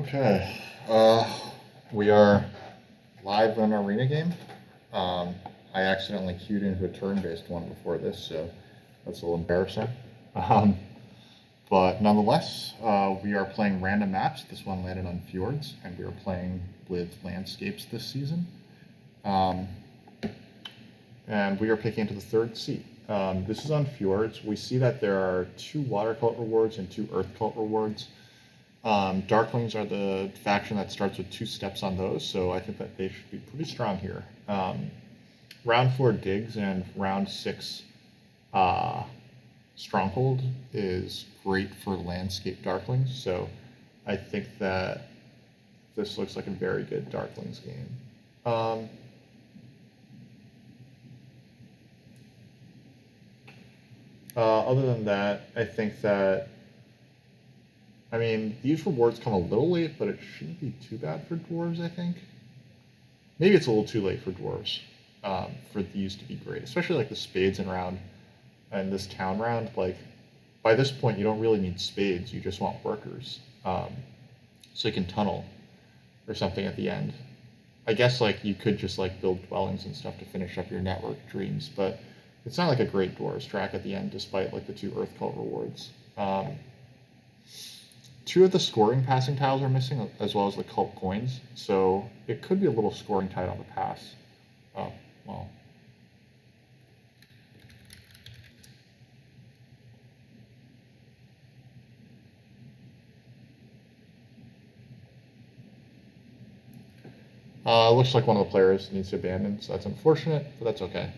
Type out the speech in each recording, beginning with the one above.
Okay, uh, we are live in an arena game. I accidentally queued into a turn-based one before this, so that's a little embarrassing. Um, but nonetheless, we are playing random maps. This one landed on fjords, and we are playing with landscapes this season. Um, and we are picking into the third seat. This is on fjords. We see that there are 2 water cult rewards and 2 earth cult rewards. Darklings are the faction that starts with 2 steps on those, so I think that they should be pretty strong here. Round 4 digs and round 6 stronghold is great for landscape darklings, so I think that this looks like a very good darklings game. Other than that, I think that these rewards come a little late, but it shouldn't be too bad for dwarves, I think. Maybe it's a little too late for dwarves for these to be great, especially like the spades and this town round. Like, by this point, you don't really need spades, you just want workers. So you can tunnel or something at the end. I guess like you could just like build dwellings and stuff to finish up your network dreams, but it's not like a great dwarves track at the end, despite like the 2 earth cult rewards. 2 of the scoring passing tiles are missing, as well as the cult coins, so it could be a little scoring tight on the pass. Oh, well. Looks like one of the players needs to abandon, so that's unfortunate, but that's okay.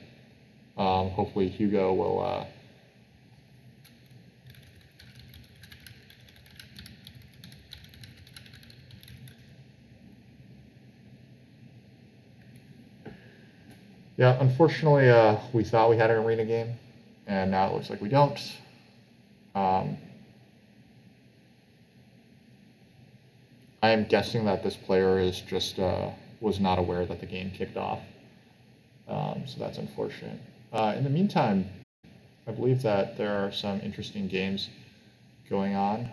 Hopefully Hugo will yeah, unfortunately, we thought we had an arena game, and now it looks like we don't. I am guessing that this player is just was not aware that the game kicked off, so that's unfortunate. In the meantime, I believe that there are some interesting games going on.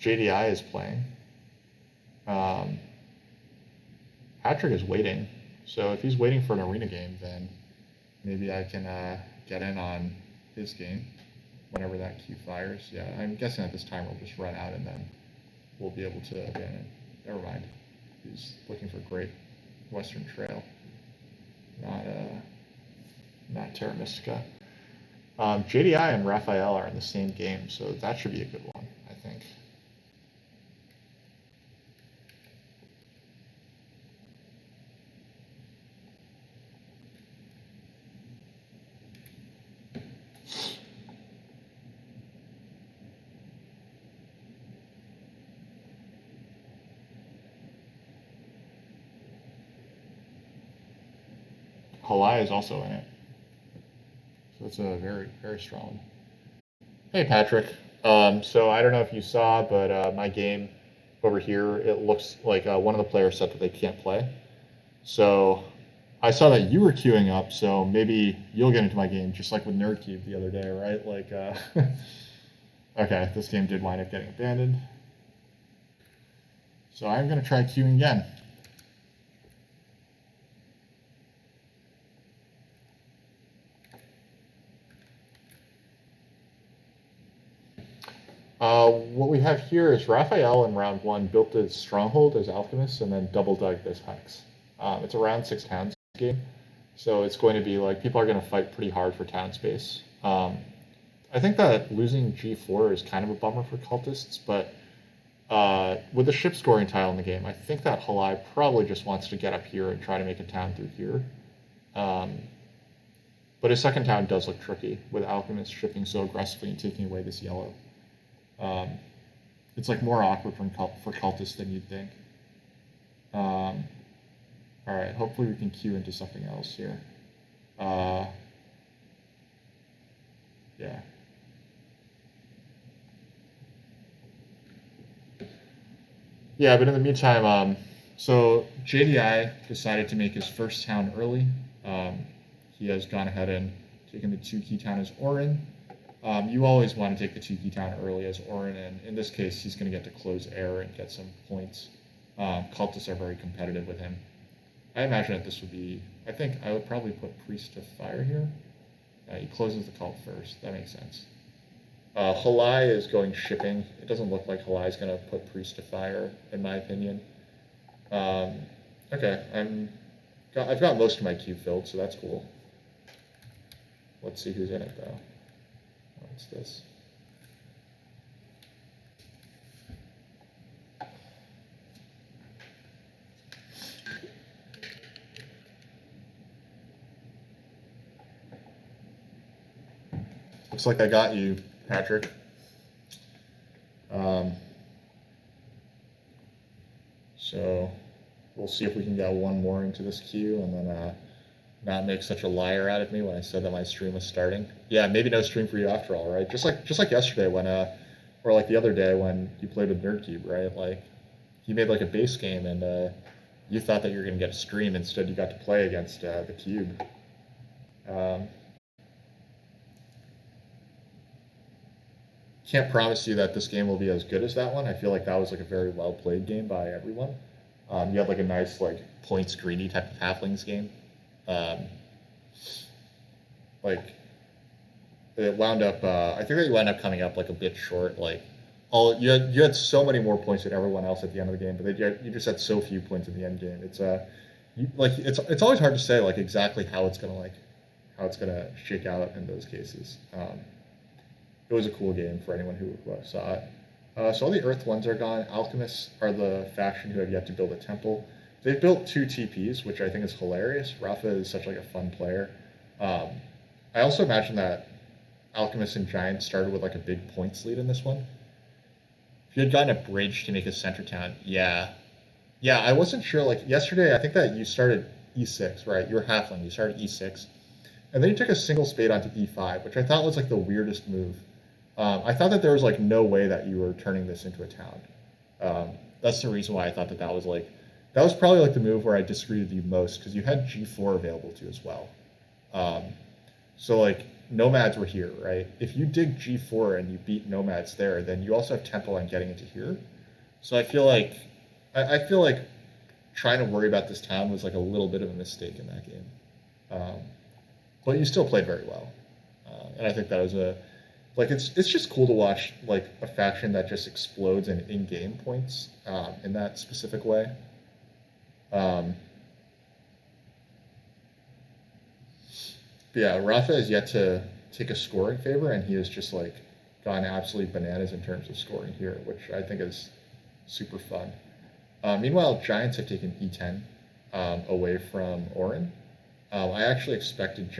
JDI is playing. Patrick is waiting, so if he's waiting for an arena game, then maybe I can get in on his game whenever that queue fires. Yeah, I'm guessing that this time will just run out and then we'll be able to abandon. Never mind. He's looking for Great Western Trail, not Terra Mystica. JDI and Raphael are in the same game, so that should be a good one, I think. Halai is also in it. So it's a very, very strong one. Hey, Patrick. So I don't know if you saw, but my game over here, it looks like one of the players said that they can't play. So I saw that you were queuing up, so maybe you'll get into my game, just like with NerdCube the other day, right? Like, okay, this game did wind up getting abandoned. So I'm going to try queuing again. What we have here is Raphael in round 1 built his stronghold as alchemist and then double dug this hex. It's a round 6 towns game, so it's going to be like people are going to fight pretty hard for town space. I think that losing G4 is kind of a bummer for cultists, but with the ship scoring tile in the game, I think that Halai probably just wants to get up here and try to make a town through here. But his second town does look tricky, with alchemists shipping so aggressively and taking away this yellow. It's like more awkward for cultists than you'd think. Alright, hopefully we can queue into something else here. Yeah. Yeah, but in the meantime, so JDI decided to make his first town early. He has gone ahead and taken the 2 key town as Orin. You always want to take the Tiki Town early as Orin, and in this case, he's going to get to close air and get some points. Cultists are very competitive with him. I imagine that this would be. I think I would probably put Priest of Fire here. He closes the cult first. That makes sense. Halai is going shipping. It doesn't look like Halai is going to put Priest to Fire, in my opinion. Okay, I've got most of my queue filled, so that's cool. Let's see who's in it, though. What's this? Looks like I got you, Patrick. So we'll see if we can get one more into this queue and then not make such a liar out of me when I said that my stream was starting. Yeah, maybe no stream for you after all, right? Just like yesterday when or like the other day when you played with NerdCube, right? Like he made like a base game and you thought that you were gonna get a stream, instead you got to play against the Cube. Can't promise you that this game will be as good as that one. I feel like that was like a very well played game by everyone. You had like a nice like points greedy type of halflings game. Like it wound up. I think that you wound up coming up like a bit short. Like you had so many more points than everyone else at the end of the game, but you just had so few points in the end game. It's always hard to say like exactly how it's gonna shake out in those cases. It was a cool game for anyone who saw it. So all the Earth ones are gone. Alchemists are the faction who have yet to build a temple. They've built 2 TPs, which I think is hilarious. Rafa is such like a fun player. I also imagine that Alchemists and Giants started with like a big points lead in this one. If you had gotten a bridge to make a center town, yeah. Yeah, I wasn't sure. Like yesterday, I think that you started E6, right? You were halfling. You started E6. And then you took a single spade onto E5, which I thought was like the weirdest move. I thought that there was like no way that you were turning this into a town. That's the reason why I thought that that was probably like the move where I disagreed with you most, because you had G4 available to as well. So like nomads were here, right? If you dig G4 and you beat nomads there, then you also have temple on getting into here. So I feel like trying to worry about this town was like a little bit of a mistake in that game. But you still played very well, and I think that was it's just cool to watch like a faction that just explodes in game points in that specific way. But yeah, Rafa is yet to take a scoring favor, and he has just like gone absolutely bananas in terms of scoring here, which I think is super fun. Meanwhile, Giants have taken E10 away from Orin. I actually expected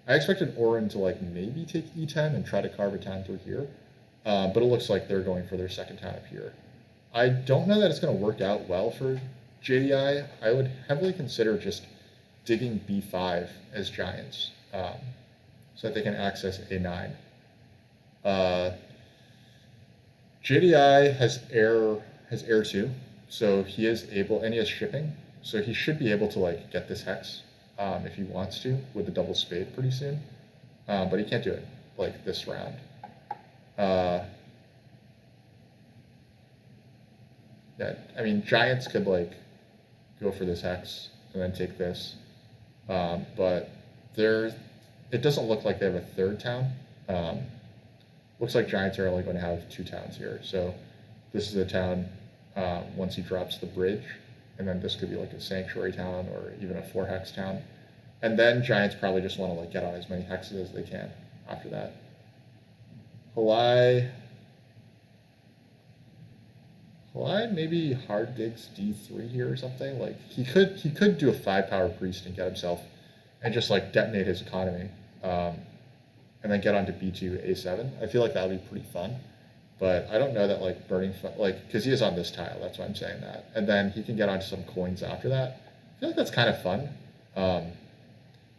I expected Orin to like maybe take E10 and try to carve a town through here, but it looks like they're going for their second town up here. I don't know that it's going to work out well for JDI. I would heavily consider just digging B5 as Giants, so that they can access A9. JDI has air 2, so he is able, and he has shipping, so he should be able to like get this hex if he wants to with the double spade pretty soon, but he can't do it like this round. Yeah, I mean Giants could like go for this hex and then take this, but it doesn't look like they have a third town. Looks like Giants are only going to have 2 towns here, so this is a town once he drops the bridge. And then this could be like a sanctuary town or even a 4-hex town. And then Giants probably just want to like get on as many hexes as they can after that. Halai maybe hard digs D3 here or something. Like he could do a 5-power priest and get himself and just like detonate his economy. And then get onto B2 A7. I feel like that would be pretty fun. But I don't know that like because he is on this tile, that's why I'm saying that. And then he can get onto some coins after that. I feel like that's kind of fun.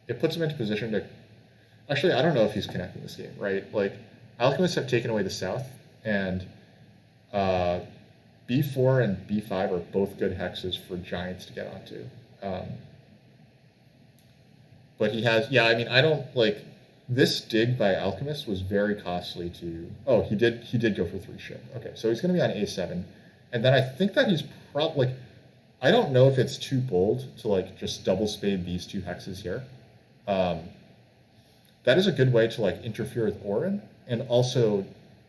It puts him into position to. Actually, I don't know if he's connecting this game, right? Like Alchemists have taken away the south, and B4 and B5 are both good hexes for Giants to get onto. But he has, yeah. I mean, I don't like this dig by Alchemist was very costly to. Oh, he did go for 3 ship. Okay, so he's going to be on A7, and then I think that he's probably like, I don't know if it's too bold to like just double spade these 2 hexes here. Um, that is a good way to like interfere with Orin, and also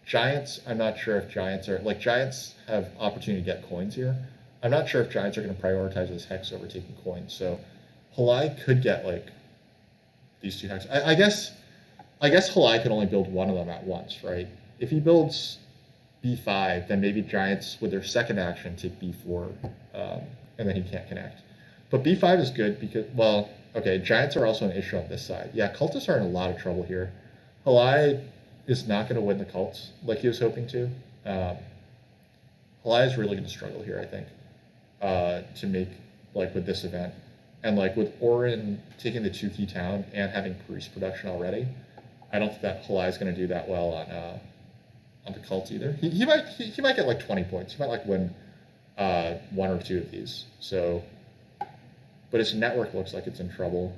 giants. I'm not sure if giants are like giants have opportunity to get coins here. I'm not sure if giants are going to prioritize this hex over taking coins. So Halai could get like these 2 hexes. I guess Halai could only build one of them at once, right? If he builds b5, then maybe giants with their second action take b4, and then he can't connect. But b5 is good because, well, okay, giants are also an issue on this side. Yeah, cultists are in a lot of trouble here. Halai is not going to win the cults like he was hoping to. Halai is really going to struggle here, I think, to make, like, with this event. And, like, with Orin taking the 2-key town and having priest production already, I don't think that Halai is going to do that well on the cult either. He might get, like, 20 points. He might, like, win 1 or 2 of these. So, but his network looks like it's in trouble.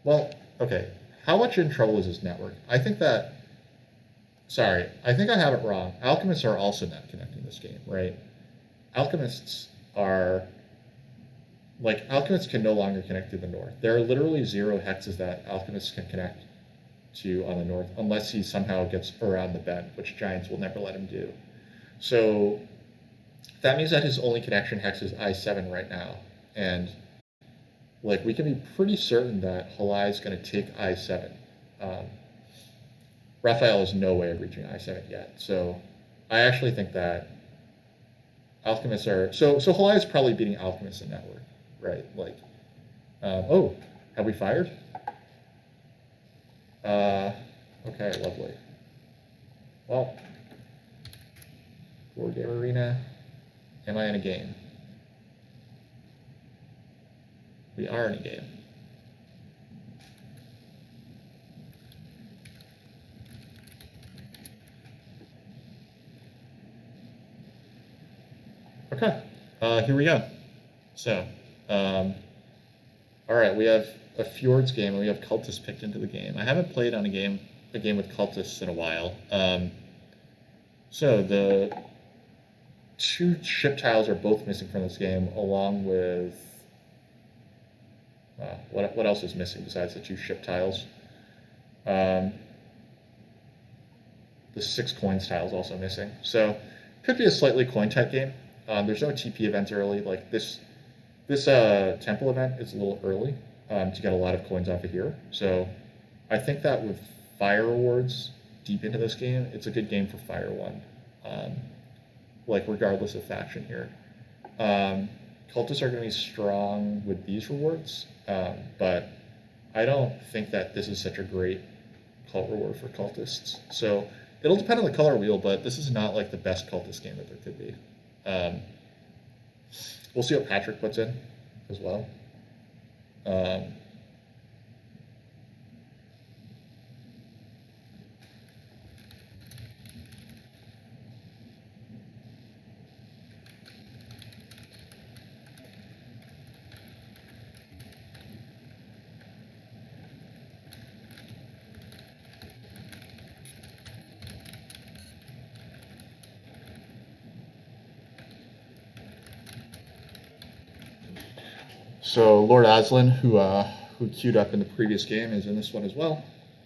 Well, okay. How much in trouble is his network? I think I think I have it wrong. Alchemists are also net connecting this game, right? Alchemists can no longer connect to the north. There are literally 0 hexes that Alchemists can connect to on the north, unless he somehow gets around the bend, which Giants will never let him do. So that means that his only connection hex is I7 right now. And like, we can be pretty certain that Halai is going to take I7. Raphael has no way of reaching I7 yet. So I actually think that Alchemists are... So Halai is probably beating Alchemists in network, right? Like, oh, have we fired? Okay, lovely. Well, Board Game Arena. Am I in a game? We are in a game. Okay, here we go. So, all right, we have a Fjords game, and we have Cultists picked into the game. I haven't played on a game with Cultists in a while. So the 2 ship tiles are both missing from this game, along with what else is missing besides the 2 ship tiles? The 6 coins tile is also missing. So could be a slightly coin type game. There's no TP events early. Like this temple event is a little early to get a lot of coins off of here. So I think that with fire rewards deep into this game, it's a good game for Fire 1. Like, regardless of faction here. Cultists are going to be strong with these rewards, but I don't think that this is such a great cult reward for cultists. So it'll depend on the color wheel, but this is not like the best cultist game that there could be. We'll see what Patrick puts in as well. So Lord Aslan, who queued up in the previous game, is in this one as well.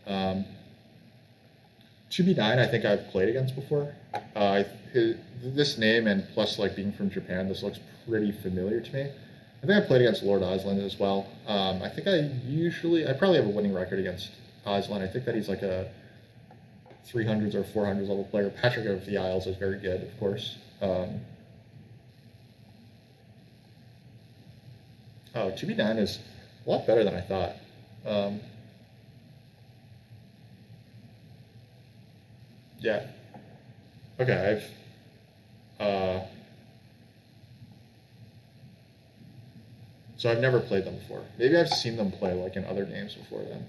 2B9, I think I've played against before. This name, and plus like being from Japan, this looks pretty familiar to me. I think I played against Lord Aslan as well. I think I probably have a winning record against Aslan. I think that he's like a 300s or 400s level player. Patrick of the Isles is very good, of course. Oh, 2B9 is a lot better than I thought. Yeah. Okay, so I've never played them before. Maybe I've seen them play like in other games before then.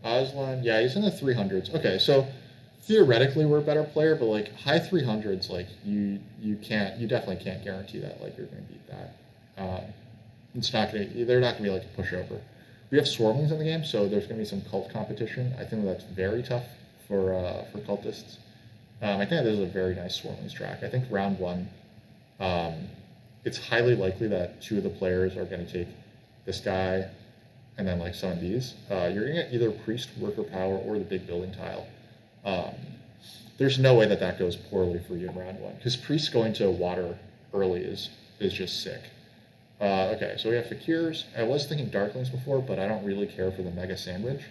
Aslan, yeah, he's in the 300s. Okay, so theoretically we're a better player, but like high 300s, like you definitely can't guarantee that like you're going to beat that. They're not going to be like a pushover. We have swarmlings in the game, so there's going to be some cult competition. I think that's very tough for cultists. I think this is a very nice swarmlings track. I think round one, um, it's highly likely that two of the players are going to take this guy and then like some of these. You're going to get either priest, worker power, or the big building tile. Um, there's no way that that goes poorly for you in round one, because priest going to water early is just sick. Okay, so we have Fakirs. I was thinking Darklings before, but I don't really care for the Mega Sandwich.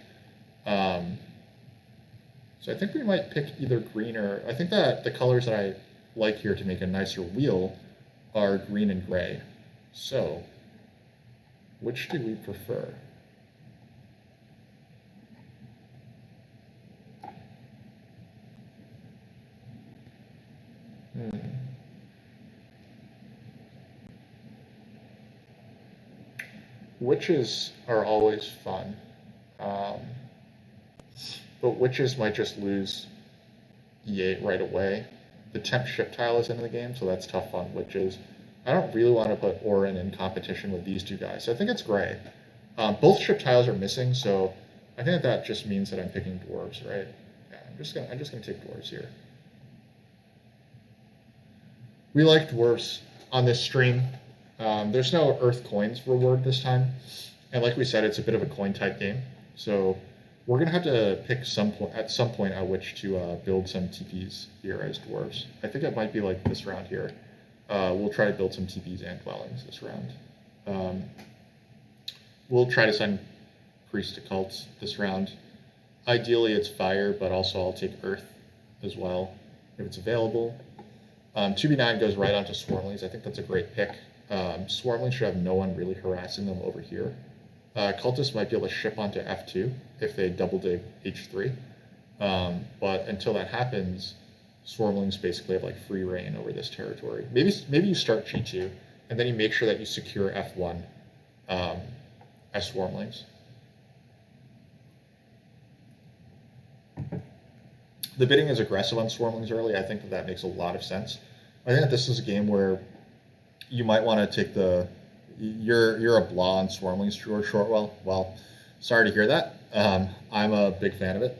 So I think we might pick either green or... I think that the colors that I like here to make a nicer wheel are green and gray. So, which do we prefer? Witches are always fun. Um, but witches might just lose E8 right away. The temp ship tile is in the game, so that's tough on witches. I don't really want to put Orin in competition with these two guys, so I think it's gray. Both ship tiles are missing, so I think that just means that I'm picking dwarves, right? Yeah, I'm just gonna take dwarves here. We like dwarves on this stream. There's no earth coins reward this time, and like we said, it's a bit of a coin type game, so we're gonna have to pick at some point at which to build some TPs here as dwarves. I think it might be like this round here. We'll try to build some TPs and dwellings this round. We'll try to send priests to cults this round. Ideally, it's fire, but also I'll take earth as well if it's available. 2b9 goes right onto Swarmlings. I think that's a great pick. Swarmlings should have no one really harassing them over here. Cultists might be able to ship onto F2 if they double dig H3. But until that happens, Swarmlings basically have like free reign over this territory. Maybe you start G2, and then you make sure that you secure F1 as Swarmlings. The bidding is aggressive on Swarmlings early. I think that makes a lot of sense. I think that this is a game where you might want to take the... You're a blah on Swarmlings, George Shortwell. Well, sorry to hear that. I'm a big fan of it.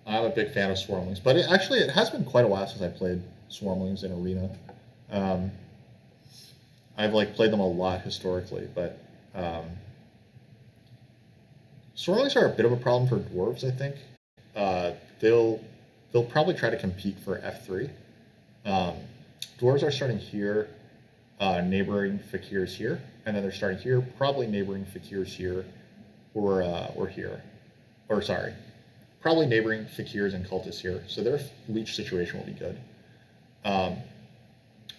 I'm a big fan of Swarmlings. But it has been quite a while since I played Swarmlings in Arena. I've like played them a lot historically, but Swarmlings are a bit of a problem for dwarves, I think. They'll probably try to compete for F3. Dwarves are starting here, neighboring Fakirs here, and then they're starting here, probably neighboring Fakirs here, or here. Or sorry, probably neighboring Fakirs and Cultists here, so their leech situation will be good.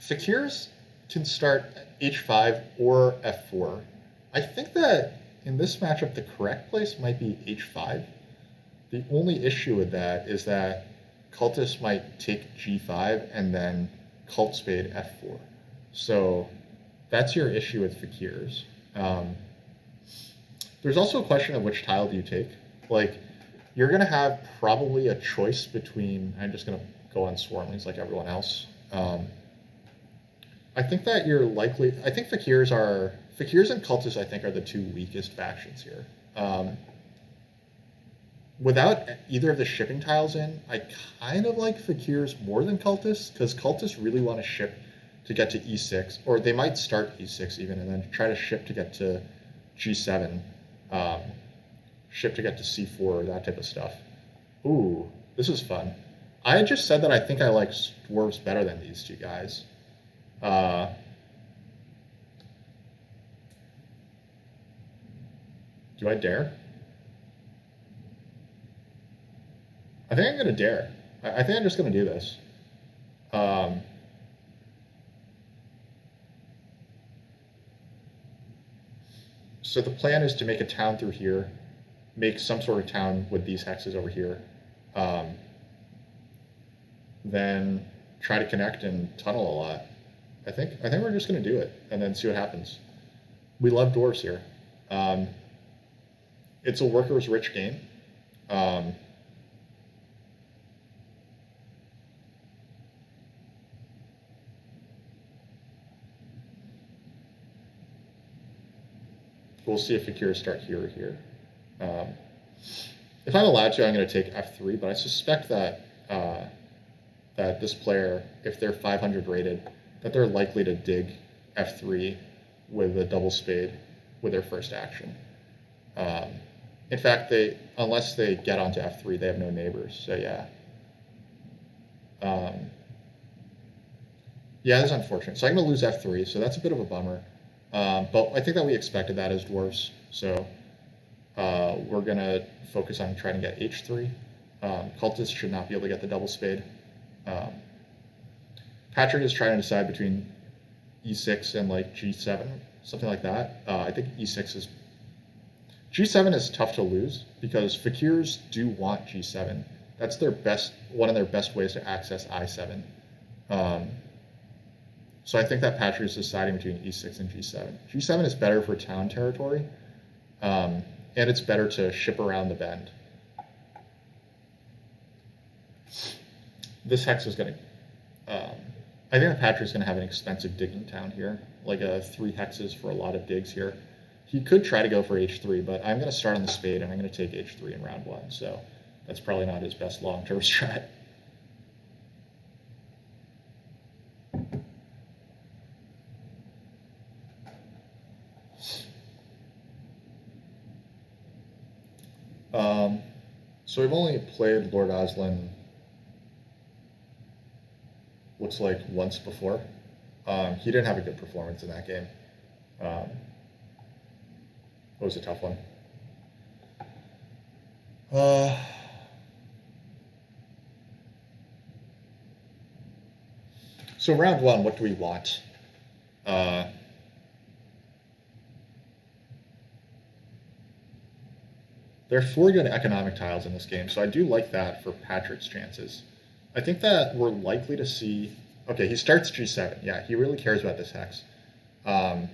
Fakirs can start H5 or F4. I think that in this matchup, the correct place might be H5. The only issue with that is that Cultists might take G5 and then Cult Spade F4. So that's your issue with Fakirs. There's also a question of which tile do you take. Like, you're going to have probably a choice between... I'm just going to go on Swarmlings like everyone else. I think that you're likely... I think Fakirs and Cultists, I think, are the two weakest factions here. Without either of the shipping tiles in, I kind of like Fakirs more than Cultists, because Cultists really want to ship to get to E6, or they might start E6 even, and then try to ship to get to G7, ship to get to C4, that type of stuff. Ooh, this is fun. I just said that I think I like dwarves better than these two guys. Do I dare? I think I'm going to dare. I think I'm just going to do this. So the plan is to make a town through here, make some sort of town with these hexes over here, then try to connect and tunnel a lot. I think we're just going to do it and then see what happens. We love dwarves here. It's a workers' rich game. We'll see if Fakirs start here or here. if I'm allowed to, I'm going to take f3, but I suspect that that this player, if they're 500 rated, that they're likely to dig f3 with a double spade with their first action. In fact, unless they get onto f3, they have no neighbors. So yeah. Yeah, that's unfortunate. So I'm going to lose f3, so that's a bit of a bummer. But I think that we expected that as dwarves. So we're going to focus on trying to get h3. Cultists should not be able to get the double spade. Patrick is trying to decide between e6 and like g7, something like that. I think e6 is... g7 is tough to lose because fakirs do want g7. That's one of their best ways to access i7. So I think that Patrick is deciding between e6 and g7. g7 is better for town territory, and it's better to ship around the bend. This hex is going to... I think that Patrick's going to have an expensive digging town here, like 3 hexes for a lot of digs here. He could try to go for h3, but I'm going to start on the spade, and I'm going to take h3 in round 1, so that's probably not his best long-term strat. So we've only played Lord Aslan, looks like once before. He didn't have a good performance in that game. It was a tough one. So round 1, what do we want? There are 4 good economic tiles in this game, so I do like that for Patrick's chances. I think that we're likely to see... Okay, he starts g7. Yeah, he really cares about this hex. I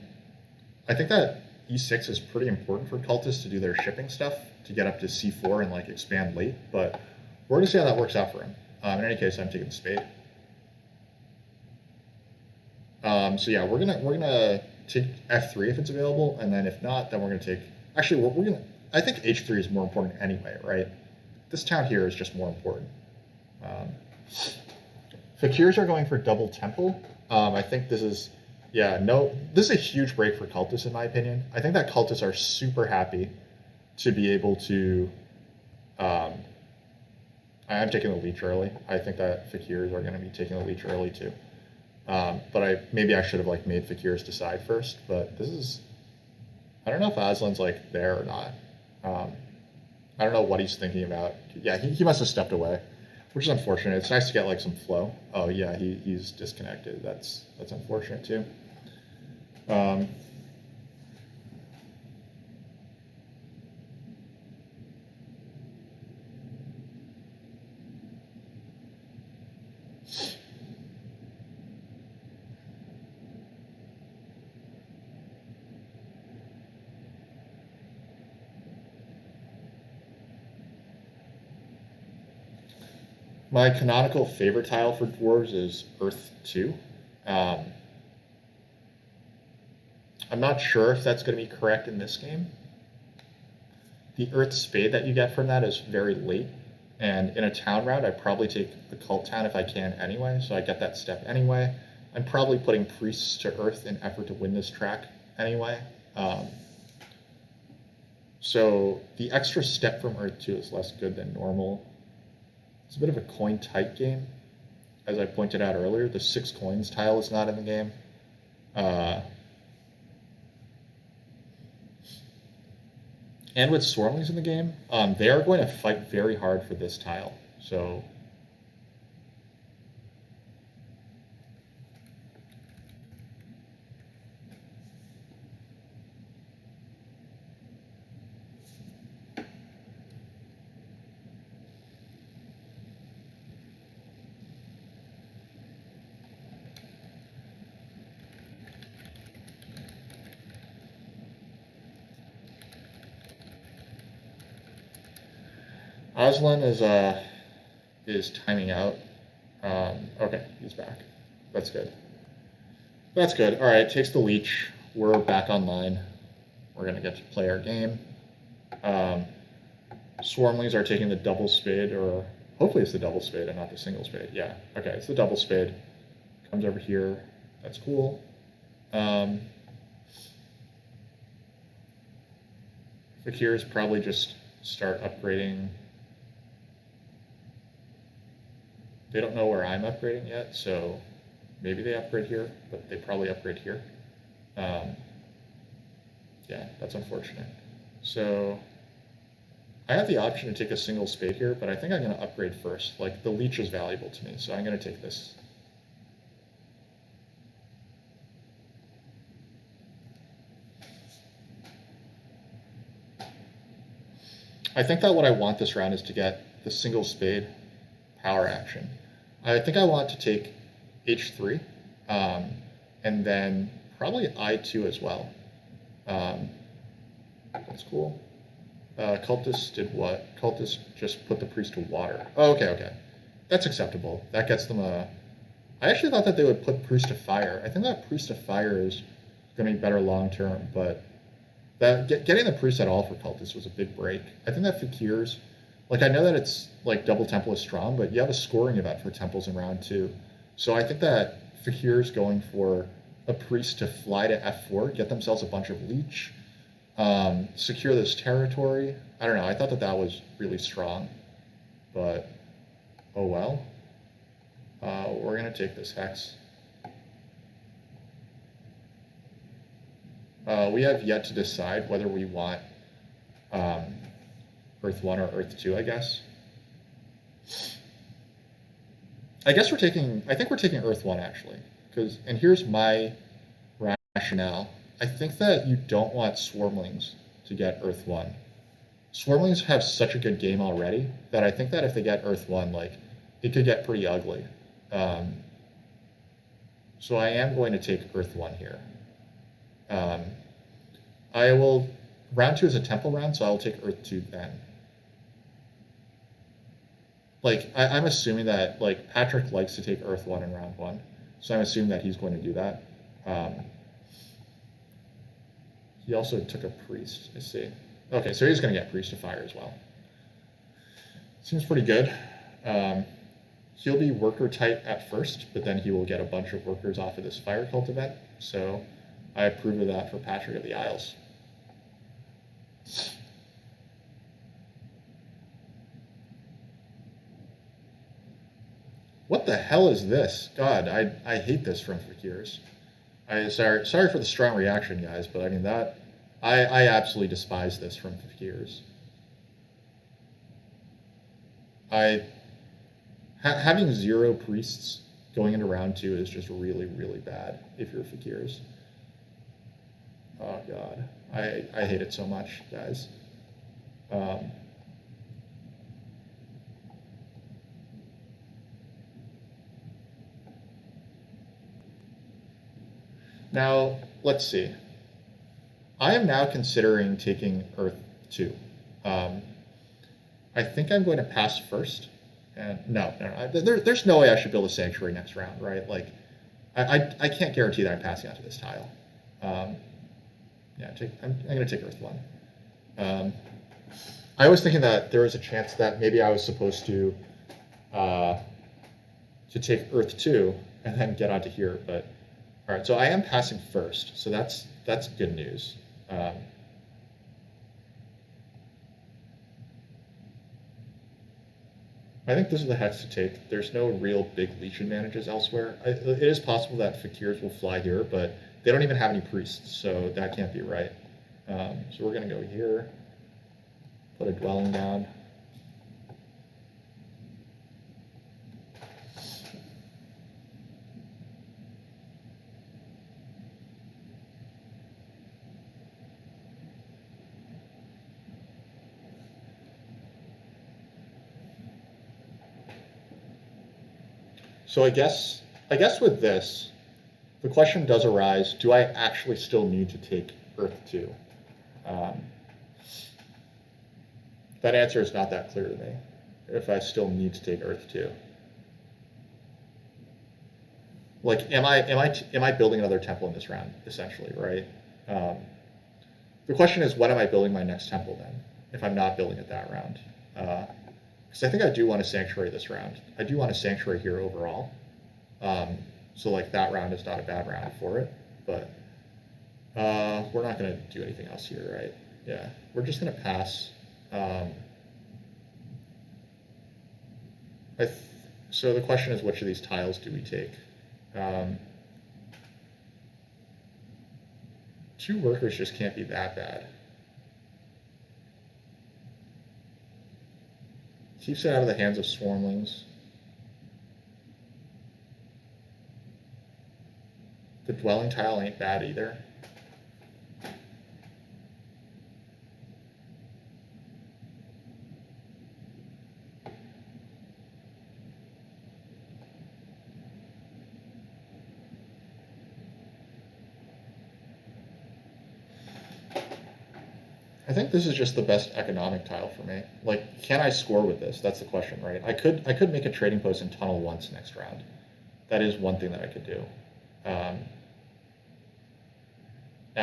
think that e6 is pretty important for cultists to do their shipping stuff, to get up to c4 and like expand late, but we're going to see how that works out for him. In any case, I'm taking the spade. So yeah, we're gonna take f3 if it's available, and then if not, then we're gonna take... Actually, we're gonna... I think h3 is more important anyway, right? This town here is just more important. Fakirs are going for double temple. I think this is... Yeah, no, this is a huge break for cultists, in my opinion. I think that cultists are super happy to be able to... I'm taking the leech early. I think that fakirs are going to be taking the leech early, too. But maybe I should have like made fakirs decide first, but this is... I don't know if Aslan's like there or not. I don't know what he's thinking about. Yeah, he must have stepped away, which is unfortunate. It's nice to get like some flow. Oh yeah, he's disconnected. That's unfortunate too. My canonical favorite tile for dwarves is Earth 2. I'm not sure if that's going to be correct in this game. The Earth Spade that you get from that is very late, and in a town round, I probably take the cult town if I can anyway, so I get that step anyway. I'm probably putting priests to Earth in effort to win this track anyway. So the extra step from Earth 2 is less good than normal. It's a bit of a coin-tight game. As I pointed out earlier, the 6 coins tile is not in the game. And with Swarmlings in the game, they are going to fight very hard for this tile. So Aslan is timing out. Okay, he's back. That's good. That's good. All right, takes the leech. We're back online. We're gonna get to play our game. Swarmlings are taking the double spade, or hopefully it's the double spade and not the single spade. Yeah, okay, it's the double spade. Comes over here. That's cool. Fakirs probably just start upgrading. They don't know where I'm upgrading yet, so maybe they upgrade here, but they probably upgrade here. Yeah, that's unfortunate. So I have the option to take a single spade here, but I think I'm going to upgrade first. Like, the leech is valuable to me, so I'm going to take this. I think that what I want this round is to get the single spade power action. I think I want to take h3, and then probably I2 as well. That's cool. Cultist did what? Cultist just put the priest to water. Oh, okay. That's acceptable. That gets them a... I actually thought that they would put priest to fire. I think that priest to fire is going to be better long term, but getting the priest at all for cultists was a big break. I think that Fakirs... Like, I know that it's, like, double temple is strong, but you have a scoring event for temples in round 2. So I think that Fakirs going for a priest to fly to f4, get themselves a bunch of leech, secure this territory. I don't know. I thought that that was really strong, but oh well. We're going to take this hex. We have yet to decide whether we want Earth 1 or Earth 2, I guess. I think we're taking Earth 1, actually. And here's my rationale. I think that you don't want Swarmlings to get Earth 1. Swarmlings have such a good game already that I think that if they get Earth 1, like, it could get pretty ugly. So I am going to take Earth 1 here. Round 2 is a temple round, so I'll take Earth 2 then. Like, I'm assuming that, like, Patrick likes to take Earth 1 in round 1, so I'm assuming that he's going to do that. He also took a priest, I see. Okay, so he's going to get priest to fire as well. Seems pretty good. He'll be worker type at first, but then he will get a bunch of workers off of this fire cult event, so I approve of that for Patrick of the Isles. What the hell is this? God, I hate this from Fakirs. Sorry for the strong reaction, guys, but I mean I absolutely despise this from Fakirs. Having 0 priests going into round 2 is just really, really bad if you're Fakirs. Oh god, I hate it so much, guys. Now, let's see. I am now considering taking Earth 2. I think I'm going to pass first. And no. There's no way I should build a sanctuary next round, right? Like, I can't guarantee that I'm passing onto this tile. Yeah, I'm going to take Earth 1. I was thinking that there was a chance that maybe I was supposed to take Earth 2 and then get onto here, but all right. So I am passing first, so that's good news. I think this is the hex to take. There's no real big leech advantages elsewhere. It is possible that Fakirs will fly here, but they don't even have any priests, so that can't be right. So we're going to go here, put a dwelling down. So I guess with this, the question does arise, do I actually still need to take Earth 2? That answer is not that clear to me, if I still need to take Earth 2. Like, am I building another temple in this round, essentially, right? The question is, when am I building my next temple then? if I'm not building it that round. Because I think I do want a sanctuary this round. I do want a sanctuary here overall. So like that round is not a bad round for it, but we're not going to do anything else here, right? Yeah, we're just going to pass. So the question is, which of these tiles do we take? Two workers just can't be that bad. Keeps it out of the hands of swarmlings. The dwelling tile ain't bad either. I think this is just the best economic tile for me. Like, can I score with this? That's the question, right? I could make a trading post and tunnel once next round. That is one thing that I could do. Now,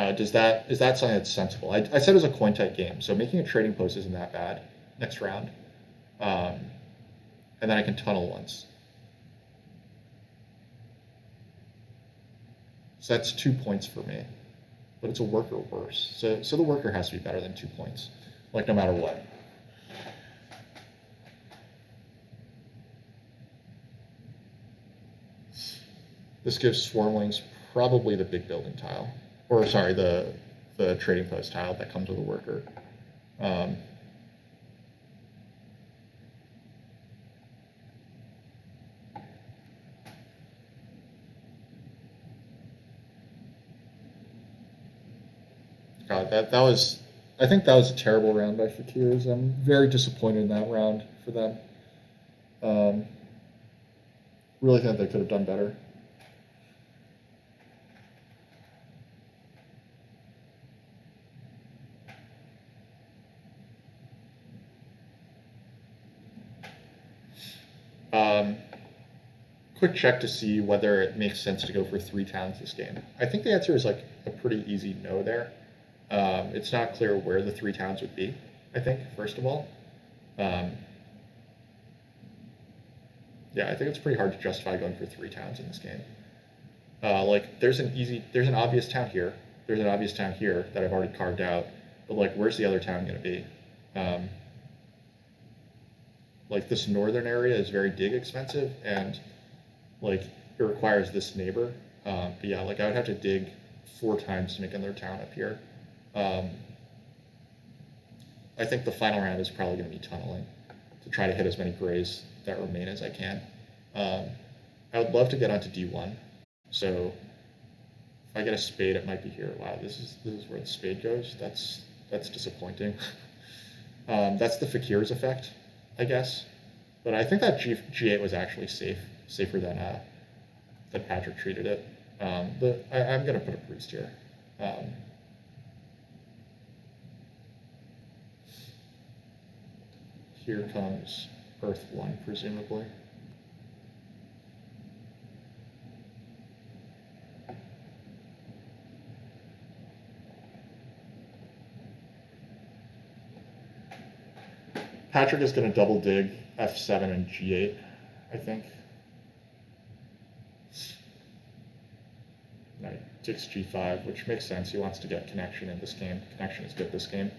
is that something that's sensible? I said it was a coin type game, so making a trading post isn't that bad next round. And then I can tunnel once. So that's 2 points for me. But it's a worker worse. So the worker has to be better than 2 points, like no matter what. This gives swarmlings probably the big building tile, or sorry, the trading post tile that comes with a worker. God, that was, I think that was a terrible round by Fakirs. I'm very disappointed in that round for them. Really think they could have done better. Quick check to see whether it makes sense to go for 3 towns this game. I think the answer is like a pretty easy no there. It's not clear where the 3 towns would be, I think, first of all. Yeah, I think it's pretty hard to justify going for 3 towns in this game. Like, there's an obvious town here. There's an obvious town here that I've already carved out. But, like, where's the other town going to be? Like, this northern area is very dig expensive, and, like, it requires this neighbor. But yeah, like, I would have to dig 4 times to make another town up here. I think the final round is probably going to be tunneling to try to hit as many grays that remain as I can. I would love to get onto D1. So if I get a spade, it might be here. Wow, this is where the spade goes. That's disappointing. That's the Fakir's effect, I guess. But I think that G8 was actually safer than Patrick treated it. I'm going to put a priest here. Here comes Earth 1, presumably. Patrick is going to double dig F7 and G8, I think. No, he takes G5, which makes sense. He wants to get connection in this game. Connection is good this game.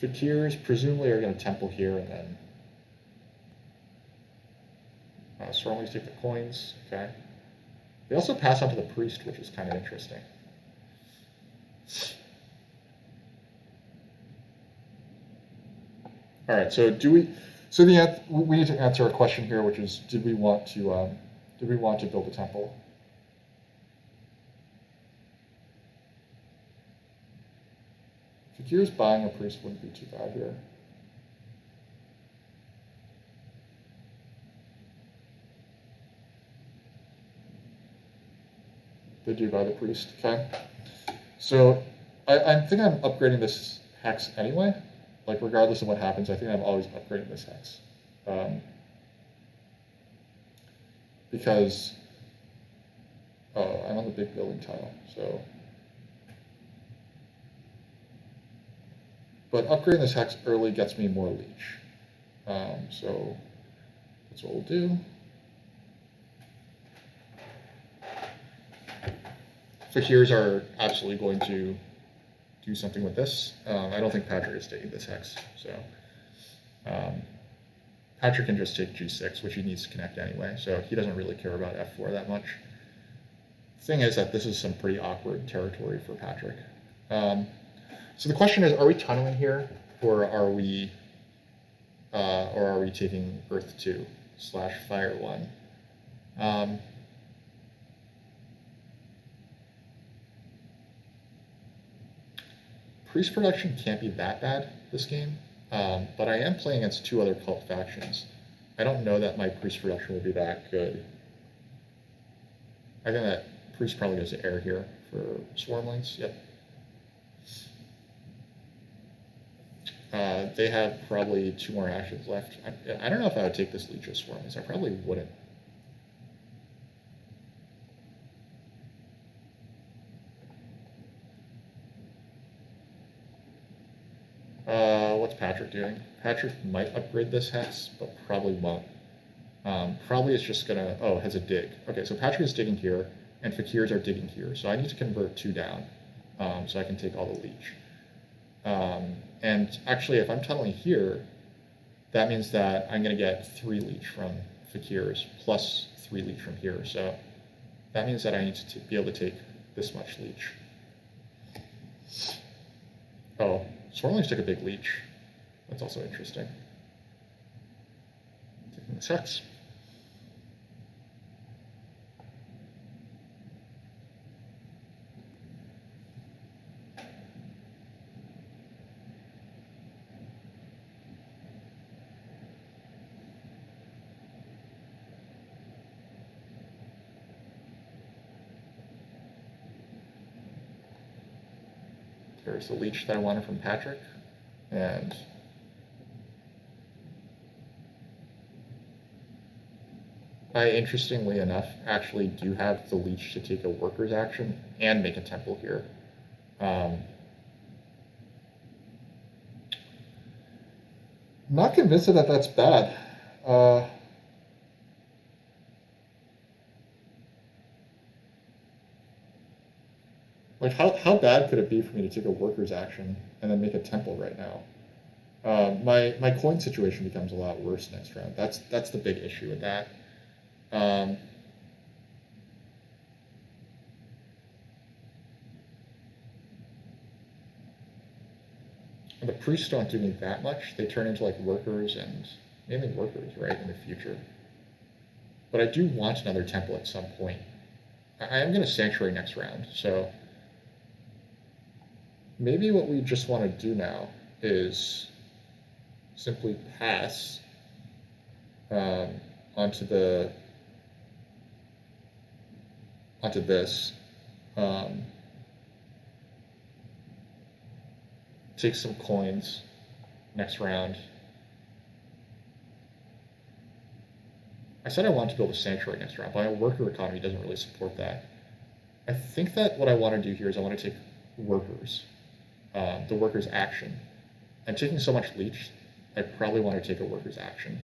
Fakirs presumably are going to temple here, and then Swarmlings take the coins. Okay. They also pass on to the priest, which is kind of interesting. All right. So we need to answer a question here, which is, did we want to build a temple? Fakir's buying a priest wouldn't be too bad here. They do buy the priest, okay? So I think I'm upgrading this hex anyway. Like, regardless of what happens, I think I'm always upgrading this hex. Because, I'm on the big building tile, so But upgrading this hex early gets me more leech. So that's what we'll do. Fakirs are absolutely going to do something with this. I don't think Patrick is taking this hex, so Patrick can just take G6, which he needs to connect anyway, so he doesn't really care about F4 that much. The thing is that this is some pretty awkward territory for Patrick. So the question is, are we tunneling here, or are we taking Earth 2 / Fire 1? Priest production can't be that bad this game, but I am playing against 2 other cult factions. I don't know that my priest production will be that good. I think that priest probably goes to air here for Swarmlings. Yep. They have probably 2 more actions left. I don't know if I would take this Leech of Swarmlings. I probably wouldn't. What's Patrick doing? Patrick might upgrade this hex, but probably won't. Probably it's just gonna, oh, it has a dig. Okay, so Patrick is digging here, and Fakirs are digging here. So I need to convert 2 down, so I can take all the leech. And actually, if I'm tunneling here, that means that I'm gonna get 3 leech from Fakirs, plus 3 leech from here. So that means that I need to be able to take this much leech. Oh, Swarmlings took a big leech. That's also interesting. Taking this hex. There's the leech that I wanted from Patrick, and I, interestingly enough, actually do have the leech to take a worker's action and make a temple here. Not convinced that that's bad. Like, how bad could it be for me to take a worker's action and then make a temple right now? My coin situation becomes a lot worse next round. That's the big issue with that. The priests don't do me that much. They turn into like workers, and mainly workers, right, in the future. But I do want another temple at some point. I am going to Sanctuary next round, so maybe what we just want to do now is simply pass onto this. Take some coins next round. I said I wanted to build a Sanctuary next round, but my worker economy doesn't really support that. I think that what I want to do here is I want to take workers, the worker's action. I'm taking so much leech, I probably want to take a worker's action.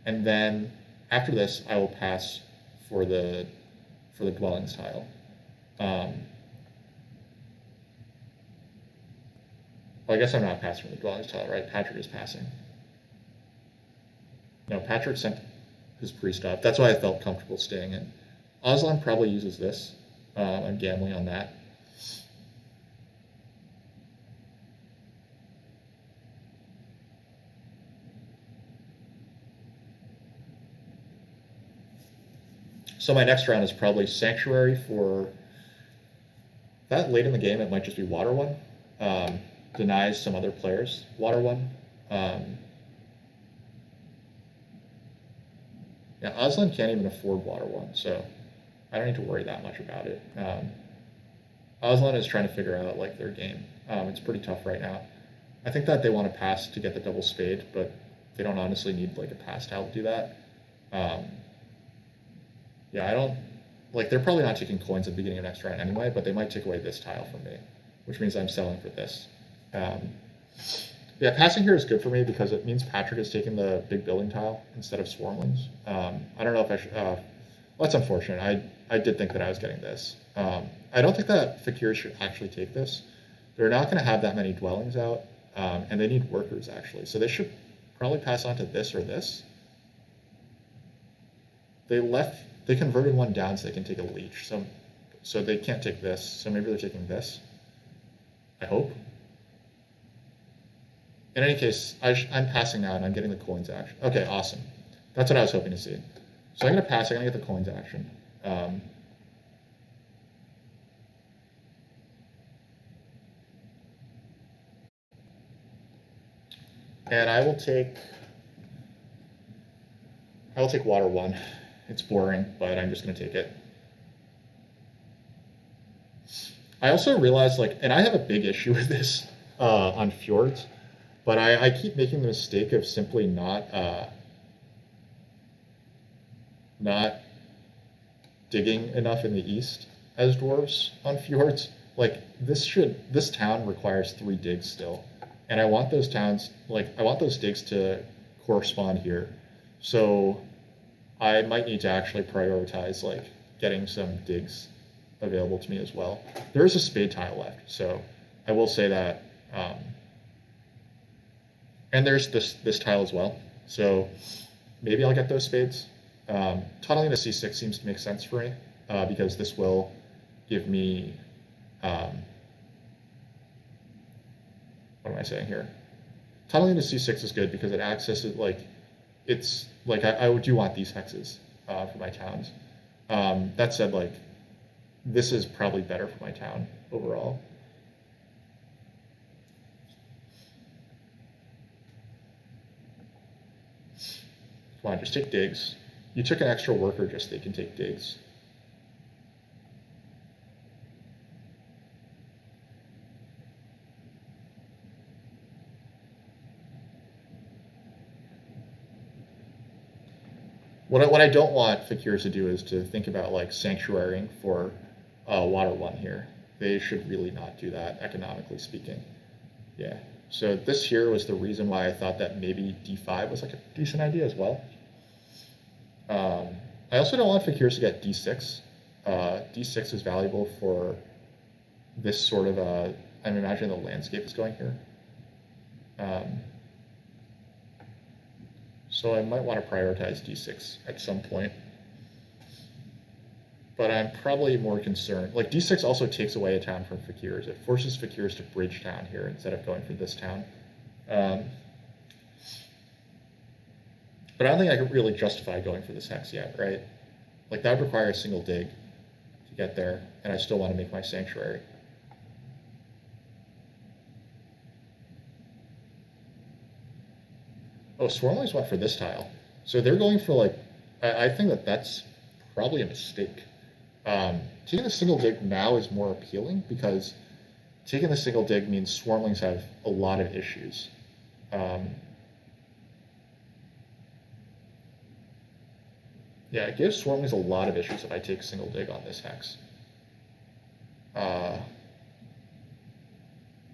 And then after this, I will pass for the dwellings tile. Well, I guess I'm not passing for the dwellings tile, right? Patrick is passing. No, Patrick sent his priest up. That's why I felt comfortable staying in. Aslan probably uses this. I'm gambling on that. So my next round is probably Sanctuary for that. Late in the game, it might just be Water 1. Denies some other players Water 1. Yeah, Aslan can't even afford Water 1, so I don't need to worry that much about it. Aslan is trying to figure out like their game. It's pretty tough right now. I think that they want to pass to get the double spade, but they don't honestly need like a pass tile to do that. Yeah, I don't like. They're probably not taking coins at the beginning of next round anyway, but they might take away this tile from me, which means I'm selling for this. Yeah, passing here is good for me because it means Patrick is taking the big building tile instead of Swarmlings. I don't know if I should. Well, that's unfortunate. I did think that I was getting this. I don't think that Fakir should actually take this. They're not going to have that many dwellings out, and they need workers actually. So they should probably pass on to this or this. They converted one down so they can take a leech. So they can't take this. So maybe they're taking this. I hope. In any case, I'm passing now and I'm getting the coins action. Okay, awesome. That's what I was hoping to see. So I'm going to pass. I'm going to get the coins action. And I will take water one. It's boring, but I'm just going to take it. I also realized, like, and I have a big issue with this on fjords, but I keep making the mistake of simply not digging enough in the east as dwarves on fjords. Like this town requires 3 digs still, and I want those digs to correspond here. So I might need to actually prioritize like getting some digs available to me as well. There is a spade tile left, so I will say that. And there's this tile as well, so maybe I'll get those spades. Tunneling to C6 seems to make sense for me because this will give me. What am I saying here? Tunneling to C6 is good because it accesses it's like I do want these hexes for my towns. That said, like this is probably better for my town overall. Come on, just take digs. You took an extra worker just so they can take digs. What I don't want Fakirs to do is to think about like sanctuarying for water one here. They should really not do that, economically speaking. Yeah. So this here was the reason why I thought that maybe D5 was like a decent idea as well. I also don't want Fakirs to get D6. D6 is valuable for this sort of I'm imagining the landscape is going here. So I might want to prioritize D6 at some point. But I'm probably more concerned. Like D6 also takes away a town from Fakirs. It forces Fakirs to bridge town here instead of going for this town. But I don't think I could really justify going for this hex yet, right? Like that would require a single dig to get there, and I still want to make my sanctuary. Oh, Swarmlings went for this tile. So they're going for like, I think that that's probably a mistake. Taking the single dig now is more appealing because taking the single dig means Swarmlings have a lot of issues. Yeah, it gives Swarmlings a lot of issues if I take single dig on this hex. No,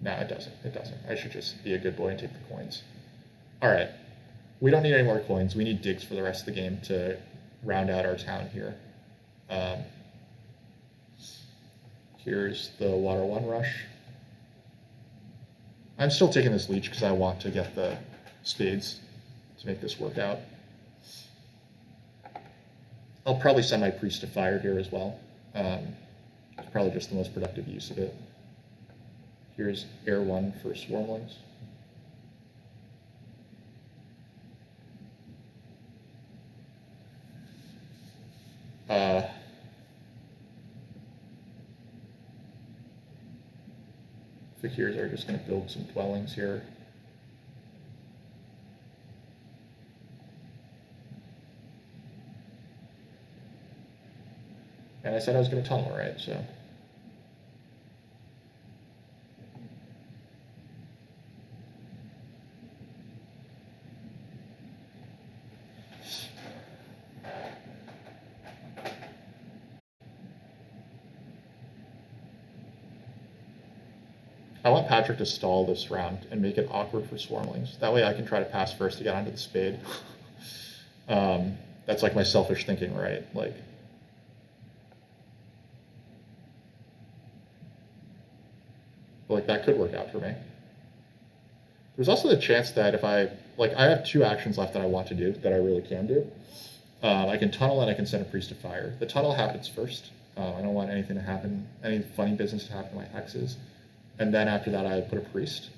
it doesn't. It doesn't. I should just be a good boy and take the coins. All right. We don't need any more coins. We need digs for the rest of the game to round out our town here. Here's the water one rush. I'm still taking this leech because I want to get the spades to make this work out. I'll probably send my priest to fire here as well. It's probably just the most productive use of it. Here's air one for Swarmlings. Fakirs are just going to build some dwellings here. And I said I was going to tunnel, right? So. I want Patrick to stall this round and make it awkward for Swarmlings. That way I can try to pass first to get onto the spade. That's like my selfish thinking, right? Like, that could work out for me. There's also the chance that if I have 2 actions left that I want to do that I really can do. I can tunnel and I can send a priest to fire. The tunnel happens first. I don't want anything to happen, any funny business to happen to my hexes. And then after that, I put a priest.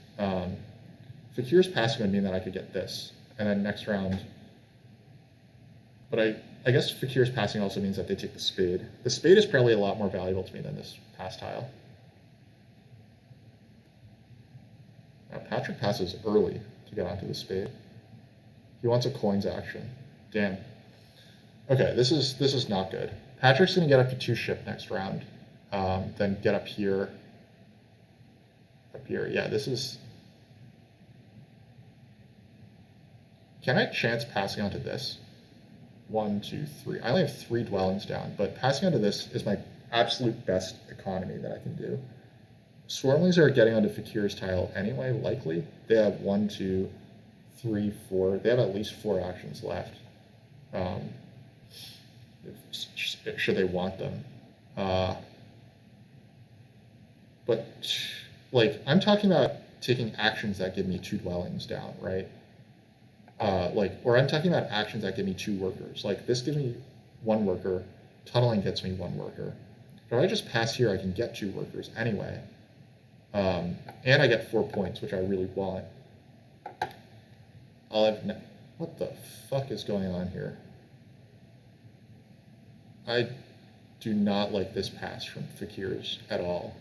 Fakir's passing would mean that I could get this. And then next round. But I guess Fakir's passing also means that they take the spade. The spade is probably a lot more valuable to me than this pass tile. Now Patrick passes early to get onto the spade. He wants a coins action. Damn. Okay, this is not good. Patrick's going to get up to 2 ship next round. Then get up here. Up here. Yeah, this is... Can I chance passing onto this? 1, 2, 3. I only have 3 dwellings down, but passing onto this is my absolute best economy that I can do. Swarmlings are getting onto Fakir's tile anyway, likely. They have 1, 2, 3, 4. They have at least 4 actions left. Should they want them. But, like, I'm talking about taking actions that give me 2 dwellings down, right? Or I'm talking about actions that give me 2 workers. Like, this gives me 1 worker, tunneling gets me 1 worker. But if I just pass here, I can get 2 workers anyway. And I get 4 points, which I really want. What the fuck is going on here? I do not like this pass from Fakir's at all.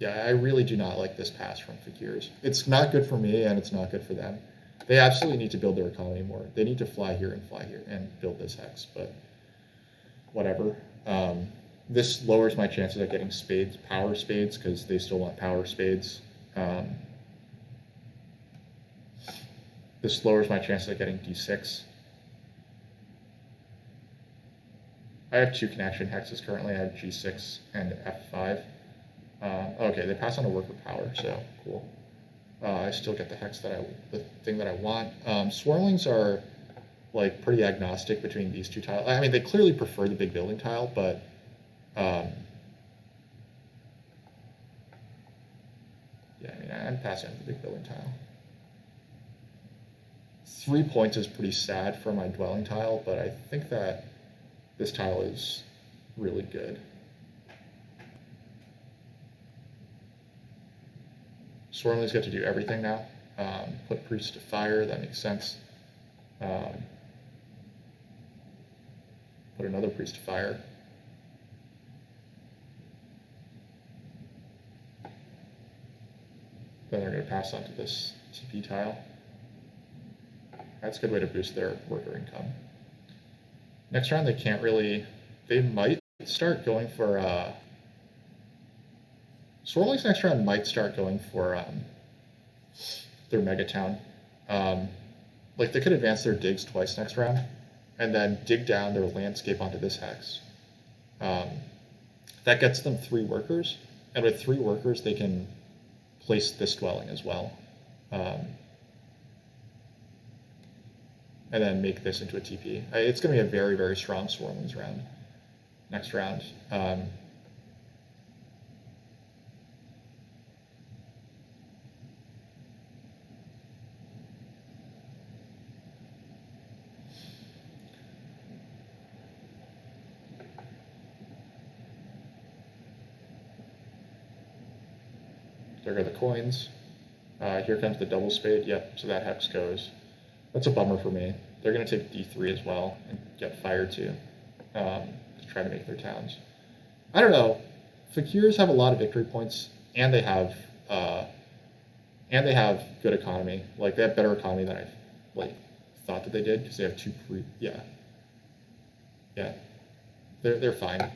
Yeah, I really do not like this pass from Fakir's. It's not good for me, and it's not good for them. They absolutely need to build their economy more. They need to fly here and build this hex, but whatever. This lowers my chances of getting spades, power spades, because they still want power spades. This lowers my chances of getting d6. I have 2 connection hexes currently. I have g6 and f5. Okay, they pass on a worker power, so cool. I still get the hex the thing that I want. Swarmlings are like pretty agnostic between these 2 tiles. I mean, they clearly prefer the big building tile, but yeah, I mean, I'm passing on the big building tile. 3 points is pretty sad for my dwelling tile, but I think that this tile is really good. Swarmlings get to do everything now. Put priest to fire, that makes sense. Put another priest to fire. Then they're going to pass on to this TP tile. That's a good way to boost their worker income. Next round, they can't really... They might start going for... Swarmlings next round might start going for their mega town. Like, they could advance their digs twice next round, and then dig down their landscape onto this hex. That gets them 3 workers, and with 3 workers, they can place this dwelling as well. And then make this into a TP. It's going to be a very, very strong Swarmlings round. Next round. There go the coins. Here comes the double spade. Yep, so that hex goes. That's a bummer for me. They're going to take d3 as well and get fire too to try to make their towns. I don't know. Fakirs have a lot of victory points, and they have good economy. Like, they have better economy than I thought that they did, because they have 2 yeah. They're fine.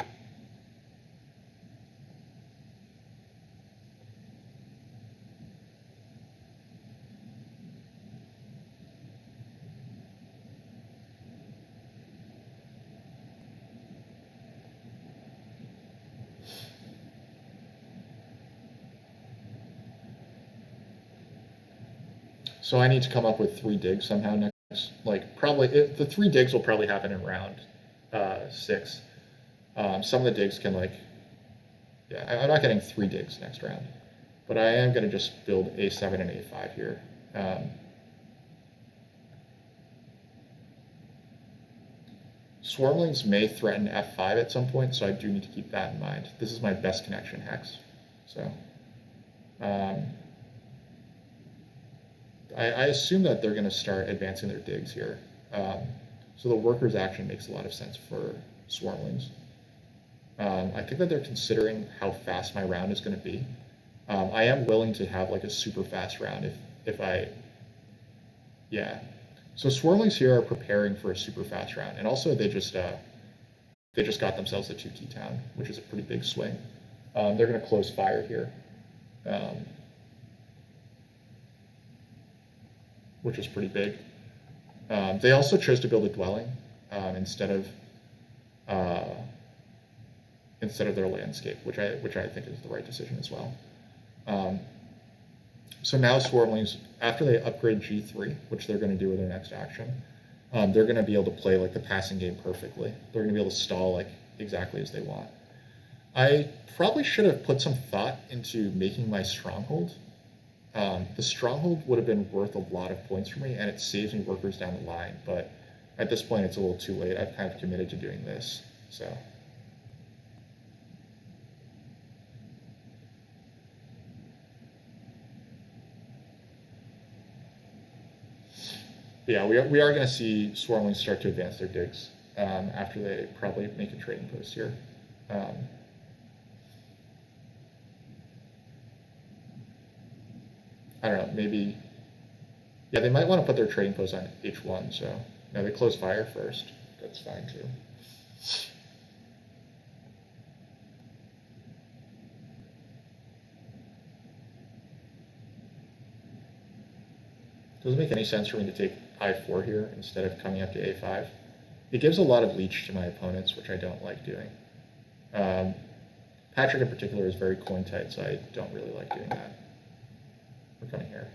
So I need to come up with 3 digs somehow next. Like probably the 3 digs will probably happen in round 6. Some of the digs can like, yeah, I'm not getting 3 digs next round, but I am going to just build A7 and A5 here. Swarmlings may threaten F5 at some point, so I do need to keep that in mind. This is my best connection hex. So I assume that they're going to start advancing their digs here. So the workers action makes a lot of sense for Swarmlings. I think that they're considering how fast my round is going to be. I am willing to have like a super fast round if I, yeah. So Swarmlings here are preparing for a super fast round, and also they just got themselves a 2-key town, which is a pretty big swing. They're going to close fire here, which is pretty big. They also chose to build a dwelling instead of their landscape, which I think is the right decision as well. So now Swarmlings, after they upgrade G3, which they're going to do with their next action, they're going to be able to play like the passing game perfectly. They're going to be able to stall like exactly as they want. I probably should have put some thought into making my stronghold. The stronghold would have been worth a lot of points for me, and it saves me workers down the line. But at this point, it's a little too late. I've kind of committed to doing this, so. Yeah, we are going to see Swarmlings start to advance their digs after they probably make a trading post here. I don't know, maybe, yeah, they might want to put their trading post on H1, so, no, they close fire first. That's fine too. Doesn't make any sense for me to take I4 here instead of coming up to A5. It gives a lot of leech to my opponents, which I don't like doing. Patrick in particular is very coin tight, so I don't really like doing that. We're coming here.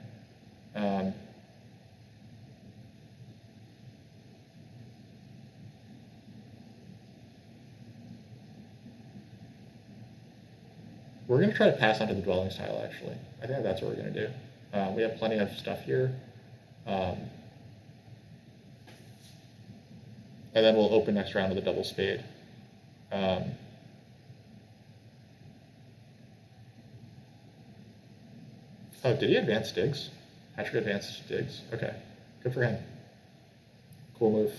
We're going to try to pass onto the dwellings tile, actually. I think that's what we're going to do. We have plenty of stuff here. And then we'll open next round with a double spade. Oh, did he advance digs? Patrick advanced digs? Okay, good for him. Cool move.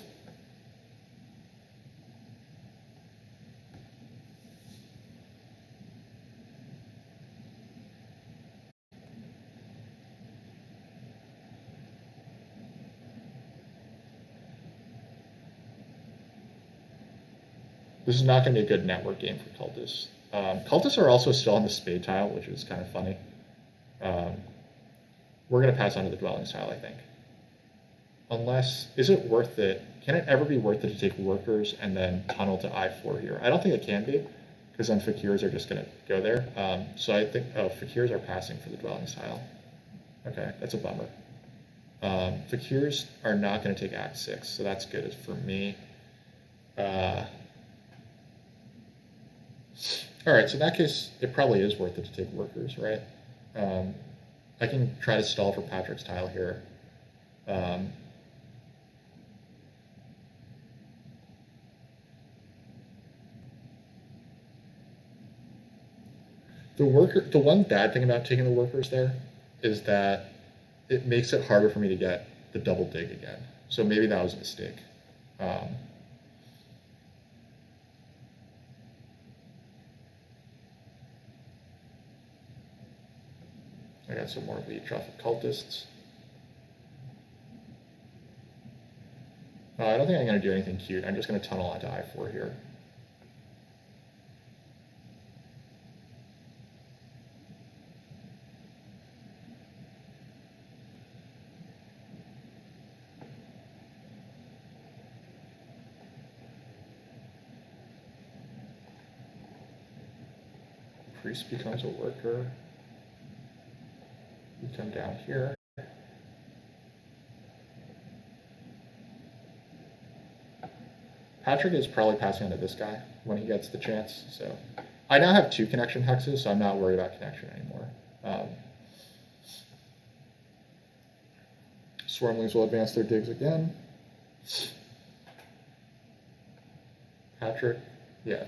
This is not going to be a good network game for cultists. Cultists are also still on the spade tile, which is kind of funny. We're going to pass on to the dwellings tile, I think. Unless, is it worth it? Can it ever be worth it to take workers and then tunnel to I4 here? I don't think it can be, because then fakirs are just going to go there. So I think, oh, fakirs are passing for the dwellings tile. Okay, that's a bummer. Fakirs are not going to take Act 6, so that's good for me. All right, so in that case, it probably is worth it to take workers, right? I can try to stall for Patrick's tile here. The one bad thing about taking the workers there is that it makes it harder for me to get the double dig again. So maybe that was a mistake. I got some more leech off of cultists. I don't think I'm going to do anything cute. I'm just going to tunnel onto I4 here. Priest becomes a worker. We come down here. Patrick is probably passing on to this guy when he gets the chance. So I now have 2 connection hexes, so I'm not worried about connection anymore. Swarmlings will advance their digs again. Patrick, yeah.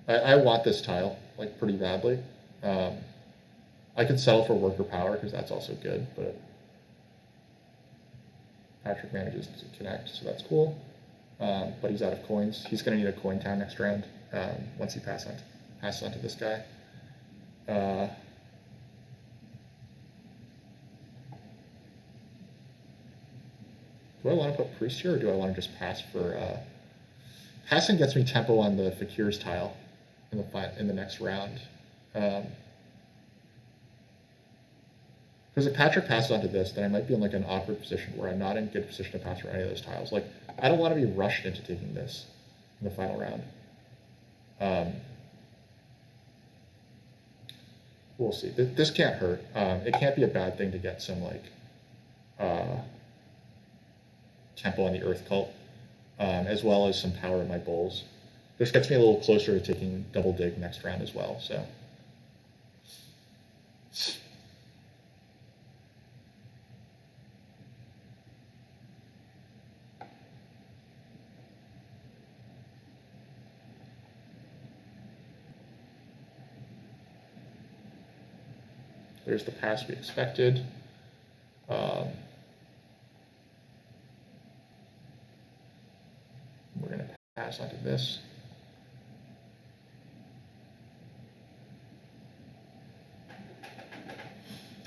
I want this tile, like, pretty badly. I could settle for worker power, because that's also good, but Patrick manages to connect, so that's cool. But he's out of coins. He's going to need a coin town next round once he passes on to this guy. Do I want to put priest here, or do I want to just pass for... Passing gets me tempo on the Fakir's tile in the next round. Because if Patrick passes onto this, then I might be in like an awkward position where I'm not in good position to pass for any of those tiles. Like, I don't want to be rushed into taking this in the final round. We'll see. This can't hurt. It can't be a bad thing to get some like tempo on the Earth Cult, as well as some power in my bowls. This gets me a little closer to taking double dig next round as well. So. There's the pass we expected. We're going to pass onto this.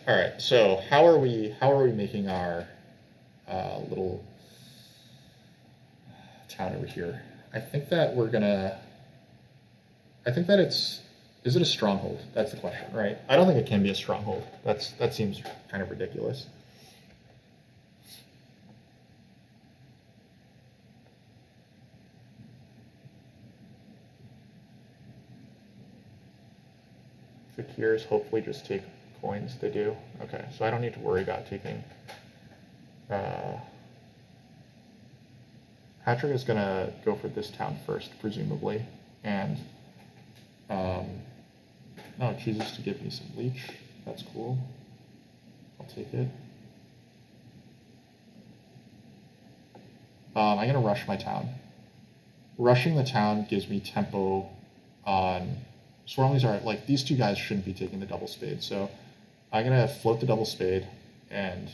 All right. So how are we making our little town over here? I think that we're gonna. I think that it's. Is it a stronghold? That's the question, right? I don't think it can be a stronghold. That seems kind of ridiculous. Fakirs hopefully just take coins. They do. Okay, so I don't need to worry about taking. Patrick is gonna go for this town first, presumably, and. Oh, it chooses to give me some leech. That's cool. I'll take it. I'm going to rush my town. Rushing the town gives me tempo on... Swarmlings are... Like, these 2 guys shouldn't be taking the double spade, so I'm going to float the double spade, and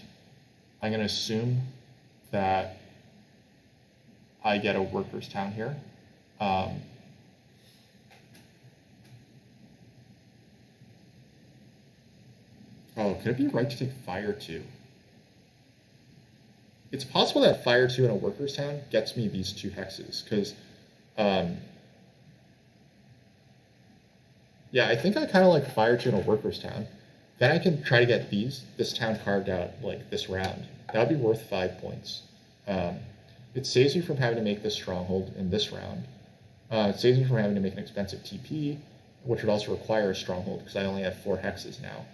I'm going to assume that I get a workers' town here. Oh, could it be right to take fire 2? It's possible that fire 2 in a workers' town gets me these 2 hexes, because, yeah, I think I kind of like fire 2 in a workers' town. Then I can try to get this town carved out, like, this round. That would be worth 5 points. It saves me from having to make this stronghold in this round. It saves me from having to make an expensive TP, which would also require a stronghold, because I only have 4 hexes now.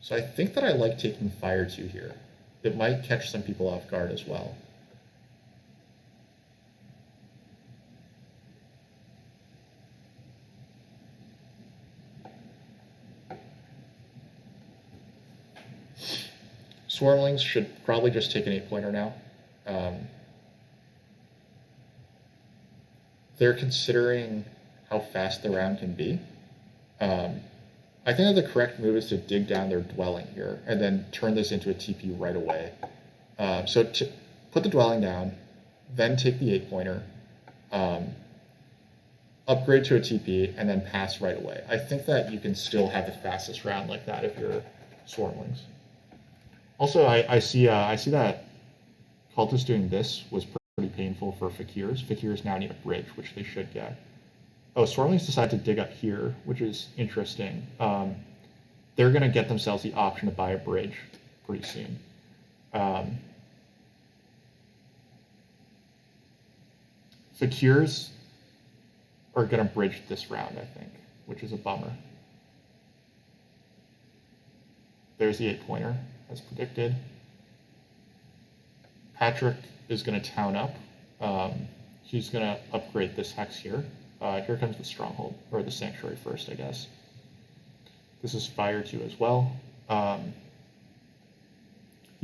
So I think that I like taking fire 2 here. It might catch some people off guard as well. Swarmlings should probably just take an 8-pointer now. They're considering how fast the round can be. I think that the correct move is to dig down their dwelling here and then turn this into a TP right away. So to put the dwelling down, then take the 8-pointer, upgrade to a TP, and then pass right away. I think that you can still have the fastest round like that if you're Swarmlings. Also, I see that Cultists doing this was pretty painful for Fakirs. Fakirs now need a bridge, which they should get. Oh, Swarmlings decide to dig up here, which is interesting. They're going to get themselves the option to buy a bridge pretty soon. Fakirs are going to bridge this round, I think, which is a bummer. There's the 8-pointer, as predicted. Patrick is going to town up. He's going to upgrade this hex here. Here comes the stronghold, or the sanctuary first, I guess. This is fire 2 as well. The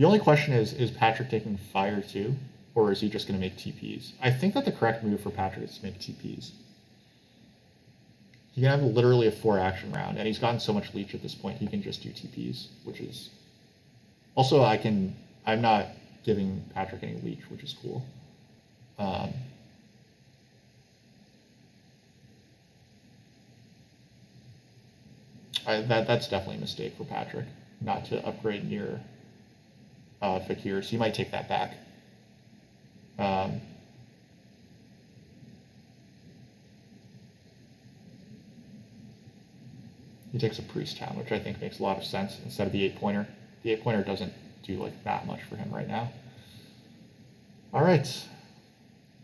only question is Patrick taking fire 2, or is he just going to make TPs? I think that the correct move for Patrick is to make TPs. He can have literally a 4-action round, and he's gotten so much leech at this point, he can just do TPs, which is... Also, I'm not giving Patrick any leech, which is cool. That's definitely a mistake for Patrick, not to upgrade near Fakir, so you might take that back. He takes a priest town, which I think makes a lot of sense instead of the 8-pointer. The 8-pointer doesn't do like that much for him right now. All right,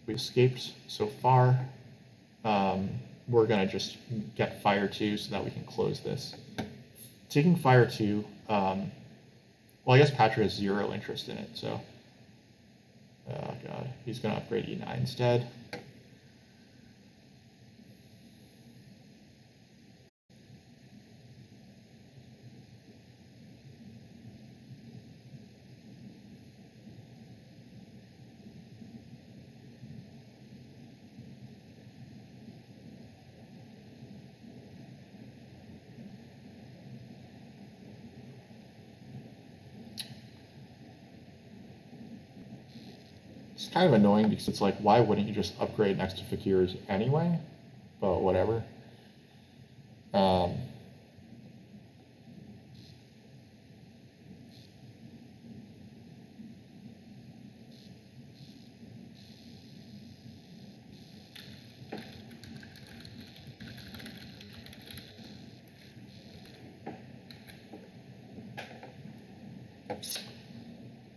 we escaped so far. We're gonna just get fire 2 so that we can close this. Taking fire 2, well, I guess Patrick has 0 interest in it, so. Oh god, he's gonna upgrade E9 instead. It's kind of annoying because it's like, why wouldn't you just upgrade next to Fakirs anyway? But whatever.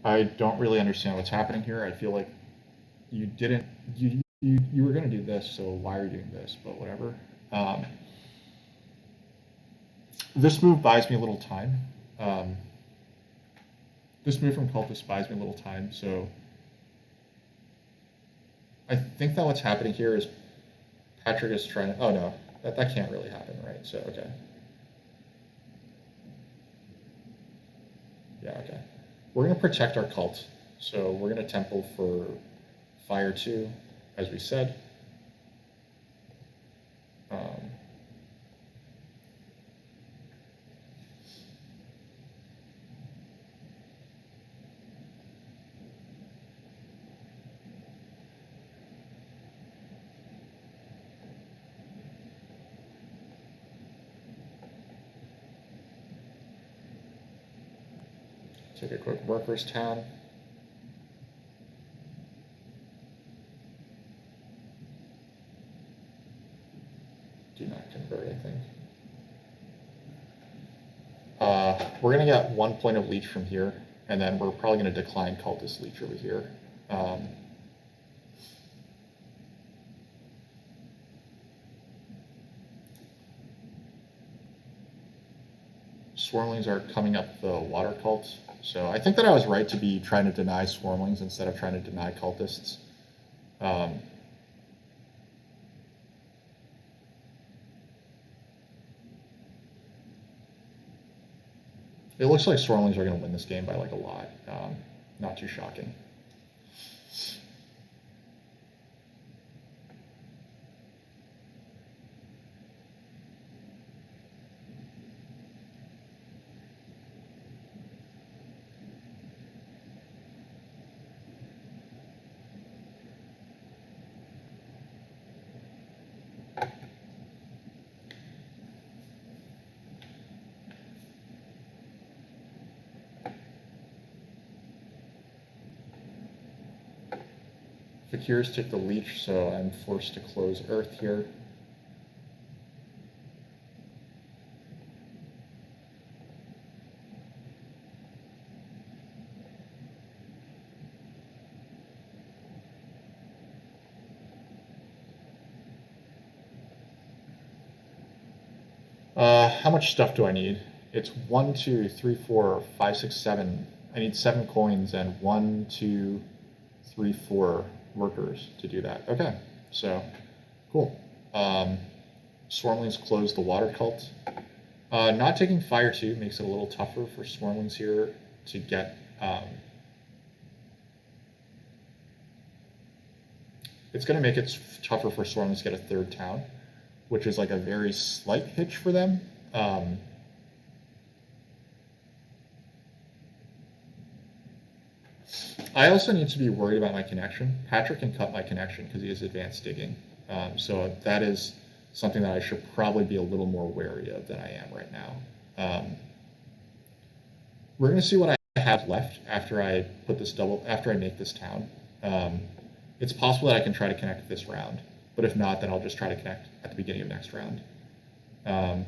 I don't really understand what's happening here. I feel like you didn't, you were going to do this, so why are you doing this? But whatever. This move buys me a little time. This move from Cultist buys me a little time, so I think that what's happening here is Patrick is trying to, oh no, that can't really happen, right? So, okay. Yeah, okay. We're going to protect our cult, so we're going to temple for fire 2, as we said. Take a quick workers town. Do not convert, I think. We're going to get 1 point of leech from here, and then we're probably going to decline cultist leech over here. Swarmlings are coming up the water cult, so I think that I was right to be trying to deny Swarmlings instead of trying to deny cultists. It looks like Swarmlings are going to win this game by like a lot. Not too shocking. Fakirs take the leech, so I'm forced to close Earth here. How much stuff do I need? It's 1, 2, 3, 4, 5, 6, 7. I need 7 coins and 1, 2, 3, 4 workers to do that. Okay, so cool. Swarmlings close the water cult. Not taking fire too makes it a little tougher for Swarmlings here to get. It's going to make it tougher for Swarmlings to get a third town, which is like a very slight hitch for them. I also need to be worried about my connection. Patrick can cut my connection because he has advanced digging. So that is something that I should probably be a little more wary of than I am right now. We're going to see what I have left after I put this after I make this town. It's possible that I can try to connect this round, but if not, then I'll just try to connect at the beginning of next round. I'm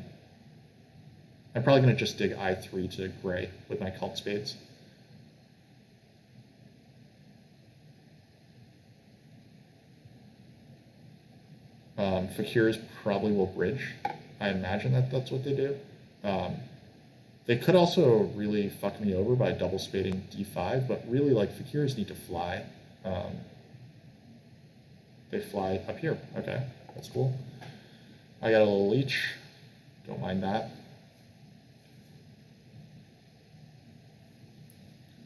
probably going to just dig I3 to gray with my cult spades. Fakirs probably will bridge. I imagine that that's what they do. They could also really fuck me over by double spading d5, but really, like, Fakirs need to fly. They fly up here. Okay, that's cool. I got a little leech. Don't mind that.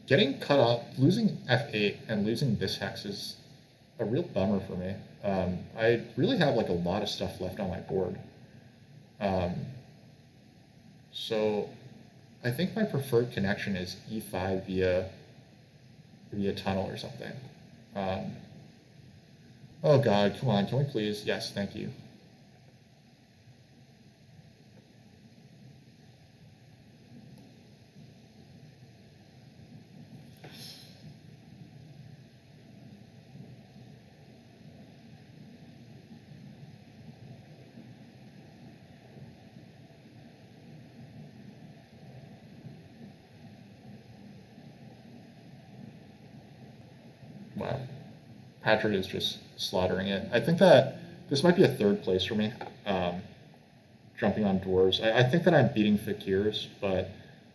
Getting cut off, losing f8 and losing this hex is a real bummer for me. I really have like a lot of stuff left on my board. So I think my preferred connection is e5 via tunnel or something. Oh god, come on, can we please? Yes, thank you. Wow. Patrick is just slaughtering it. I think that this might be a third place for me, jumping on dwarves. I think that I'm beating Fakirs, but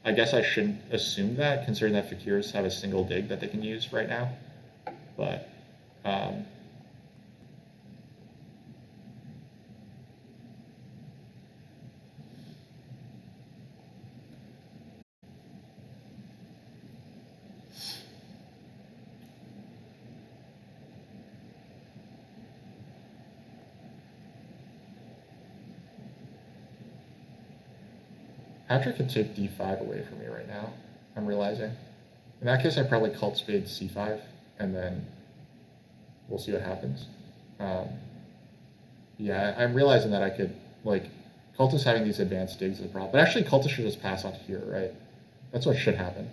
I guess I shouldn't assume that, considering that Fakirs have a single dig that they can use right now. But Patrick could take d5 away from me right now, I'm realizing. In that case, I probably cult spade c5, and then we'll see what happens. Yeah, I'm realizing that I could, like, Cultist having these advanced digs is a problem. But actually, Cultist should just pass on to here, right? That's what should happen.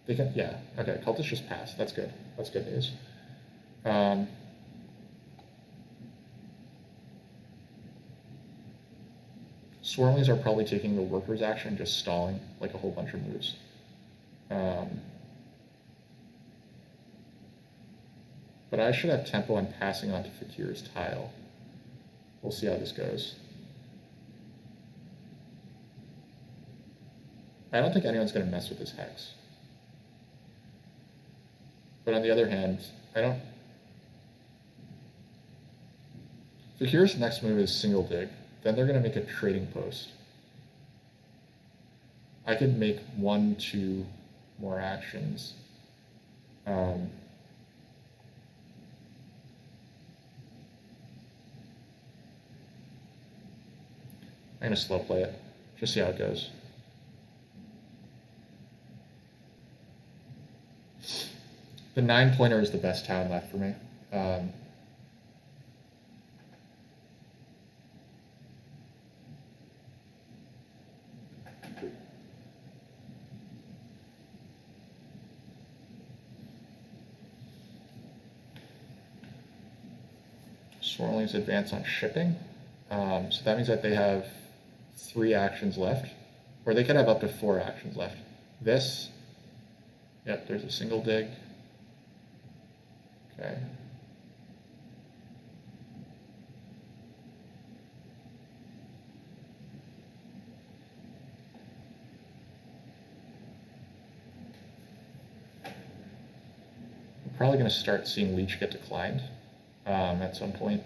They can, yeah, okay, Cultist just passed. That's good. That's good news. Swarmlings are probably taking the workers action, just stalling like a whole bunch of moves. But I should have tempo and passing on to Fakir's tile. We'll see how this goes. I don't think anyone's going to mess with this hex. But on the other hand, I don't... Fakir's next move is single dig. Then they're going to make a trading post. I could make 1, 2 more actions. I'm going to slow play it, just see how it goes. The 9-pointer is the best town left for me. Swarmlings advance on shipping. So that means that they have 3 actions left, or they could have up to 4 actions left. This, yep, there's a single dig. Okay. probably going to start seeing Leech get declined at some point.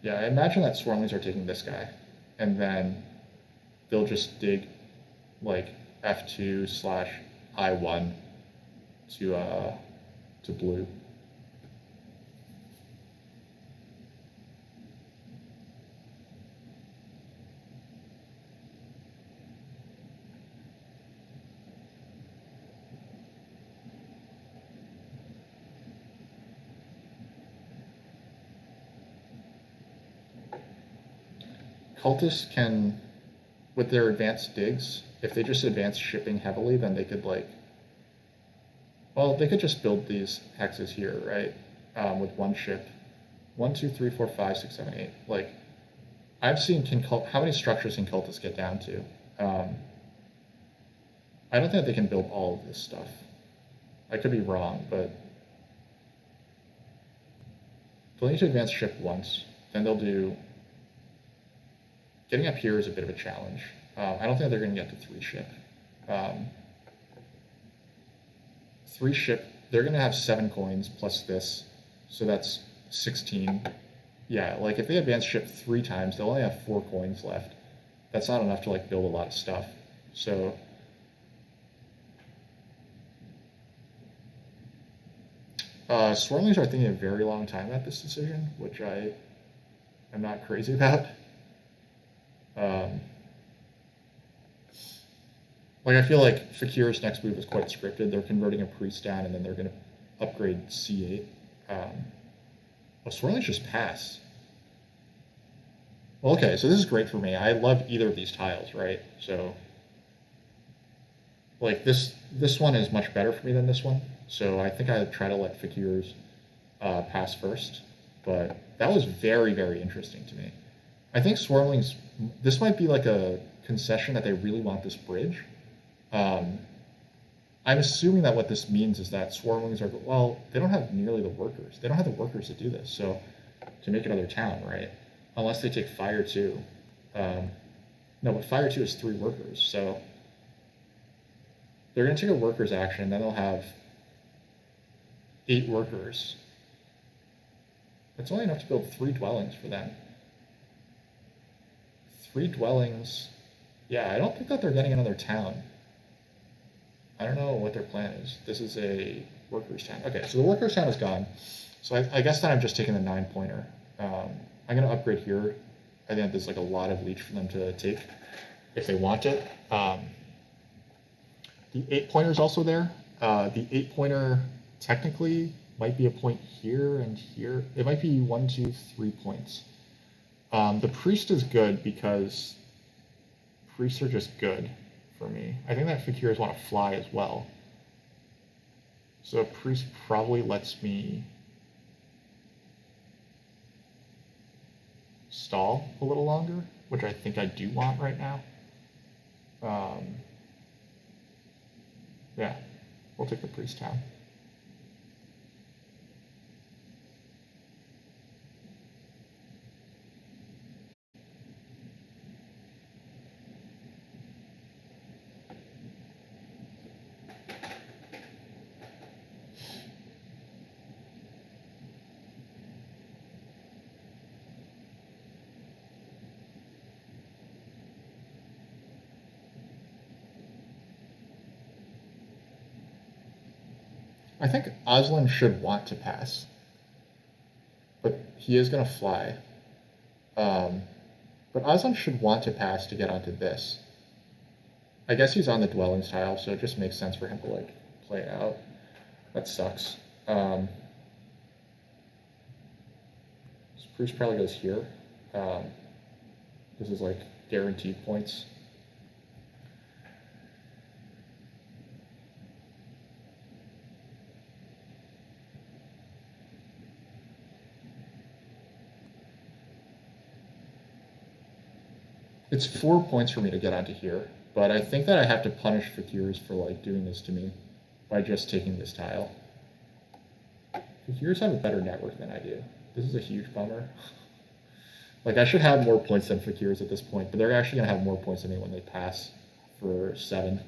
Yeah, I imagine that Swarmlings are taking this guy, and then they'll just dig like F2/I1 to blue. Cultists can, with their advanced digs, if they just advance shipping heavily, then they could they could just build these hexes here, right? With one ship. 1, 2, 3, 4, 5, 6, 7, 8. Like, I've seen how many structures can cultists get down to? I don't think they can build all of this stuff. I could be wrong, but they'll need to advance ship once. Then they'll do. Getting up here is a bit of a challenge. I don't think they're going to get to 3 ship. 3 ship, they're going to have 7 coins plus this, so that's 16. Yeah, like if they advance ship 3 times, they'll only have 4 coins left. That's not enough to like build a lot of stuff. So Swarmlings are thinking a very long time at this decision, which I am not crazy about. Like I feel like Fakir's next move is quite scripted. They're converting a priest down, and then they're going to upgrade C8. Swarmlings just pass. Well, okay, so this is great for me. I love either of these tiles, right? So, like this one is much better for me than this one. So I think I'd try to let Fakir's pass first. But that was very, very interesting to me. I think Swarmlings, this might be like a concession that they really want this bridge. I'm assuming that what this means is that Swarmlings are, well, they don't have nearly the workers. They don't have the workers to do this, so to make another town, right? Unless they take Fire 2. No, but Fire 2 is 3 workers, so they're going to take a workers action, then they'll have 8 workers. That's only enough to build 3 dwellings for them. 3 dwellings. Yeah, I don't think that they're getting another town. I don't know what their plan is. This is a workers town. Okay, so the workers town is gone. So I guess that I'm just taking the 9-pointer. I'm going to upgrade here. I think there's like a lot of leech for them to take if they want it. The 8-pointer is also there. The 8-pointer technically might be a point here and here. It might be 1, 2, 3 points. The priest is good because priests are just good for me. I think that Fakirs want to fly as well. So a priest probably lets me stall a little longer, which I think I do want right now. Yeah, we'll take the priest town. I think Aslan should want to pass, but he is going to fly. But Aslan should want to pass to get onto this. I guess he's on the dwellings tile, so it just makes sense for him to like play it out. That sucks. This priest probably goes here. This is like guaranteed points. It's 4 points for me to get onto here, but I think that I have to punish Fakirs for like doing this to me by just taking this tile. Fakirs have a better network than I do. This is a huge bummer. Like I should have more points than Fakirs at this point, but they're actually gonna have more points than me when they pass for 7.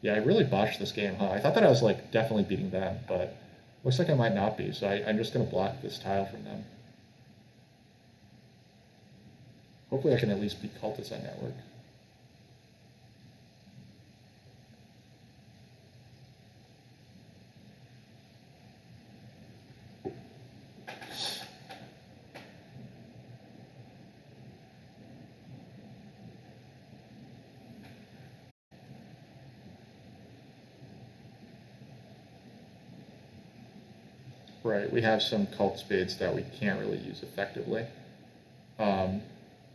Yeah, I really botched this game, huh? I thought that I was like definitely beating them, but looks like I might not be. So I'm just gonna block this tile from them. Hopefully, I can at least beat cultists on network. Right, we have some cult spades that we can't really use effectively. Um,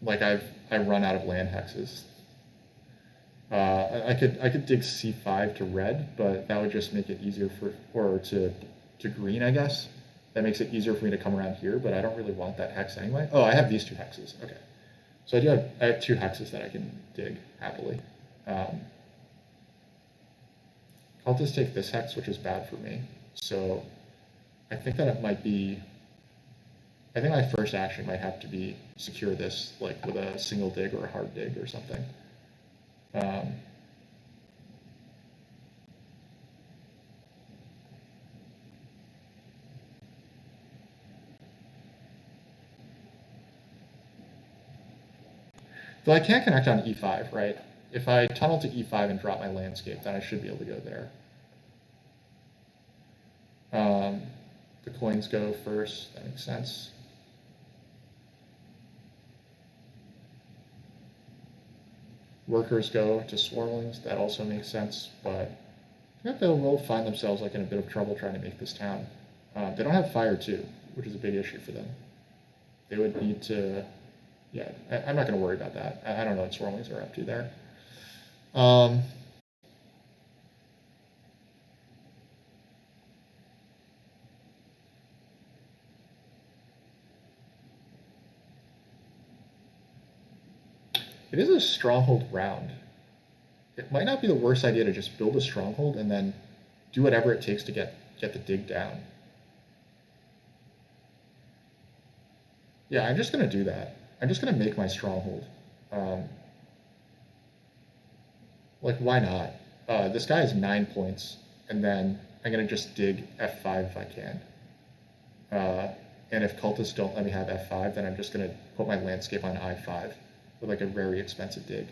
like I run out of land hexes. I could dig c5 to red, but that would just make it easier for or to green, I guess. That makes it easier for me to come around here, but I don't really want that hex anyway. Oh, I have these two hexes. Okay, so I have two hexes that I can dig happily. Um, I'll just take this hex, which is bad for me. So I think that it might be. I think my first action might have to be secure this, like with a single dig or a hard dig or something. Um, Though I can't connect on e5, right? If I tunnel to e5 and drop my landscape, then I should be able to go there. The coins go first. That makes sense. Workers go to swarmlings. That also makes sense, but I think they'll find themselves like in a bit of trouble trying to make this town. They don't have fire too, which is a big issue for them. They would need to. Yeah, I'm not going to worry about that. I don't know what swarmlings are up to there. It is a stronghold round. It might not be the worst idea to just build a stronghold and then do whatever it takes to get the dig down. Yeah, I'm just gonna do that. I'm just gonna make my stronghold. Um, like, why not? This guy has 9 points, and then I'm gonna just dig f5 if I can. Uh, and if cultists don't let me have f5, then I'm just gonna put my landscape on i5 with like a very expensive dig.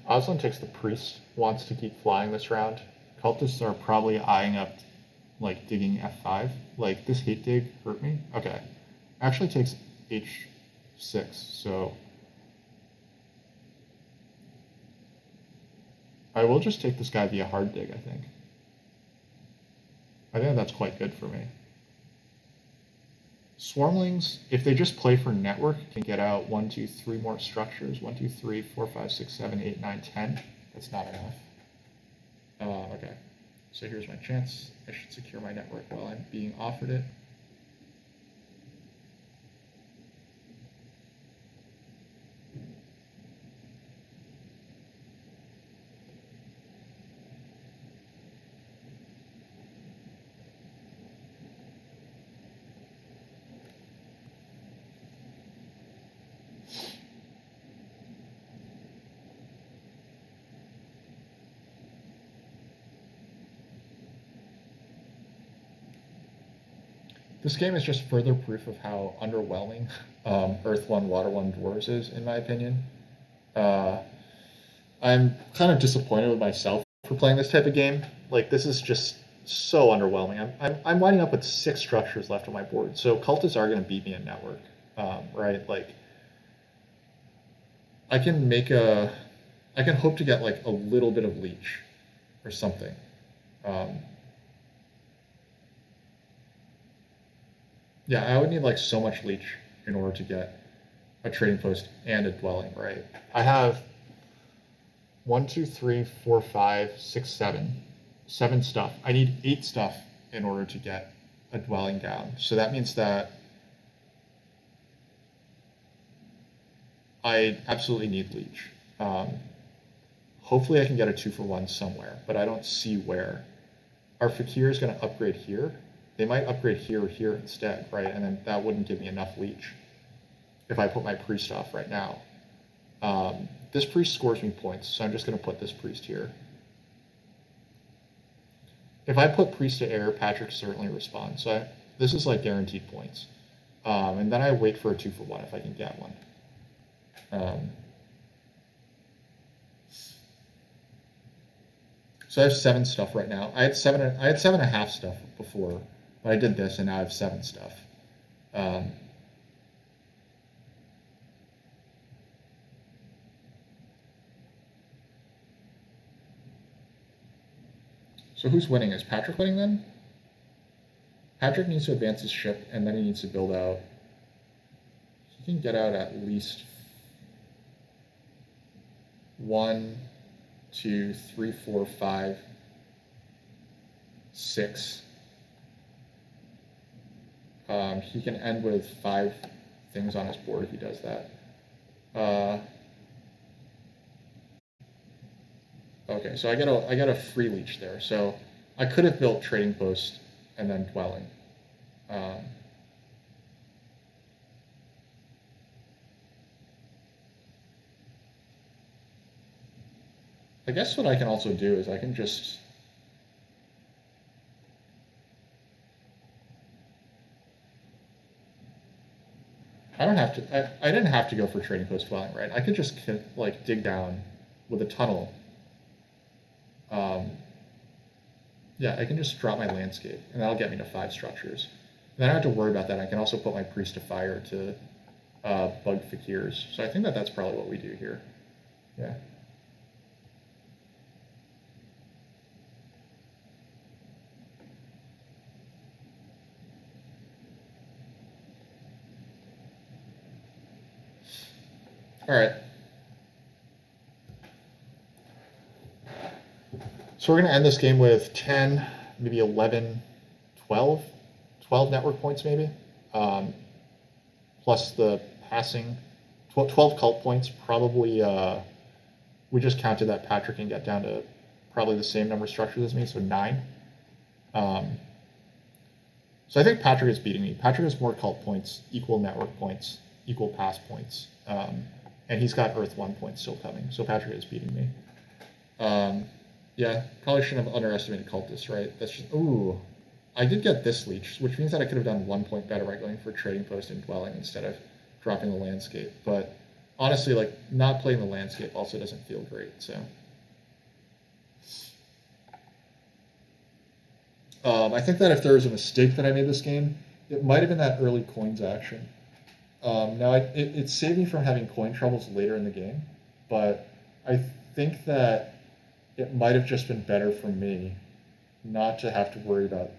Oslan takes the priest, wants to keep flying this round. Cultists are probably eyeing up, like, digging f5. Like, this hate dig hurt me? Okay. Actually takes h6, so I will just take this guy via hard dig, I think. I think that's quite good for me. Swarmlings, if they just play for network, can get out 1, 2, 3 more structures. 1, 2, 3, 4, 5, 6, 7, 8, 9, 10. That's not enough. Okay. So here's my chance. I should secure my network while I'm being offered it. This game is just further proof of how underwhelming Earth 1, Water 1 Dwarves is, in my opinion. Uh, I'm kind of disappointed with myself for playing this type of game. Like, this is just so underwhelming. I'm winding up with 6 structures left on my board, so cultists are going to beat me in network, right? Like, I can make a, I can hope to get like a little bit of leech or something. Um, yeah, I would need like so much leech in order to get a trading post and a dwelling, right? I have 1, 2, 3, 4, 5, 6, 7. 7 stuff. I need 8 stuff in order to get a dwelling down. So that means that I absolutely need leech. Hopefully I can get a 2-for-1 somewhere, but I don't see where. Our Fakir is going to upgrade here. They might upgrade here or here instead, right? And then that wouldn't give me enough leech if I put my priest off right now. This priest scores me points, so I'm just going to put this priest here. If I put priest to air, Patrick certainly responds. So this is like guaranteed points. And then I wait for a 2-for-1 if I can get one. So I have 7 stuff right now. I had 7.5 stuff before, but I did this, and now I have 7 stuff. So who's winning? Is Patrick winning then? Patrick needs to advance his ship, and then he needs to build out. He can get out at least 1, 2, 3, 4, 5, 6. He can end with 5 things on his board if he does that. Okay, so I got a free leech there. So I could have built trading post and then dwelling. I guess what I can also do is I can just I don't have to. I didn't have to go for trading post dwelling, right? I could just like dig down with a tunnel. Yeah, I can just drop my landscape, and that'll get me to 5 structures. And then I don't have to worry about that. I can also put my priest to fire to bug fakirs. So I think that that's probably what we do here. Yeah. All right. So we're going to end this game with 10, maybe 11, 12 network points maybe, plus the passing, 12 cult points. Probably, we just counted that Patrick can get down to probably the same number of structures as me, so 9. So I think Patrick is beating me. Patrick has more cult points, equal network points, equal pass points, and he's got Earth 1 points still coming, so Patrick is beating me. Yeah, probably shouldn't have underestimated cultists, right? That's just, ooh. I did get this leech, which means that I could have done 1 point better by going for trading post and dwelling instead of dropping the landscape. But honestly, like, not playing the landscape also doesn't feel great, so. I think that if there was a mistake that I made this game, it might have been that early coins action. Now, it saved me from having coin troubles later in the game, but I think that it might have just been better for me not to have to worry about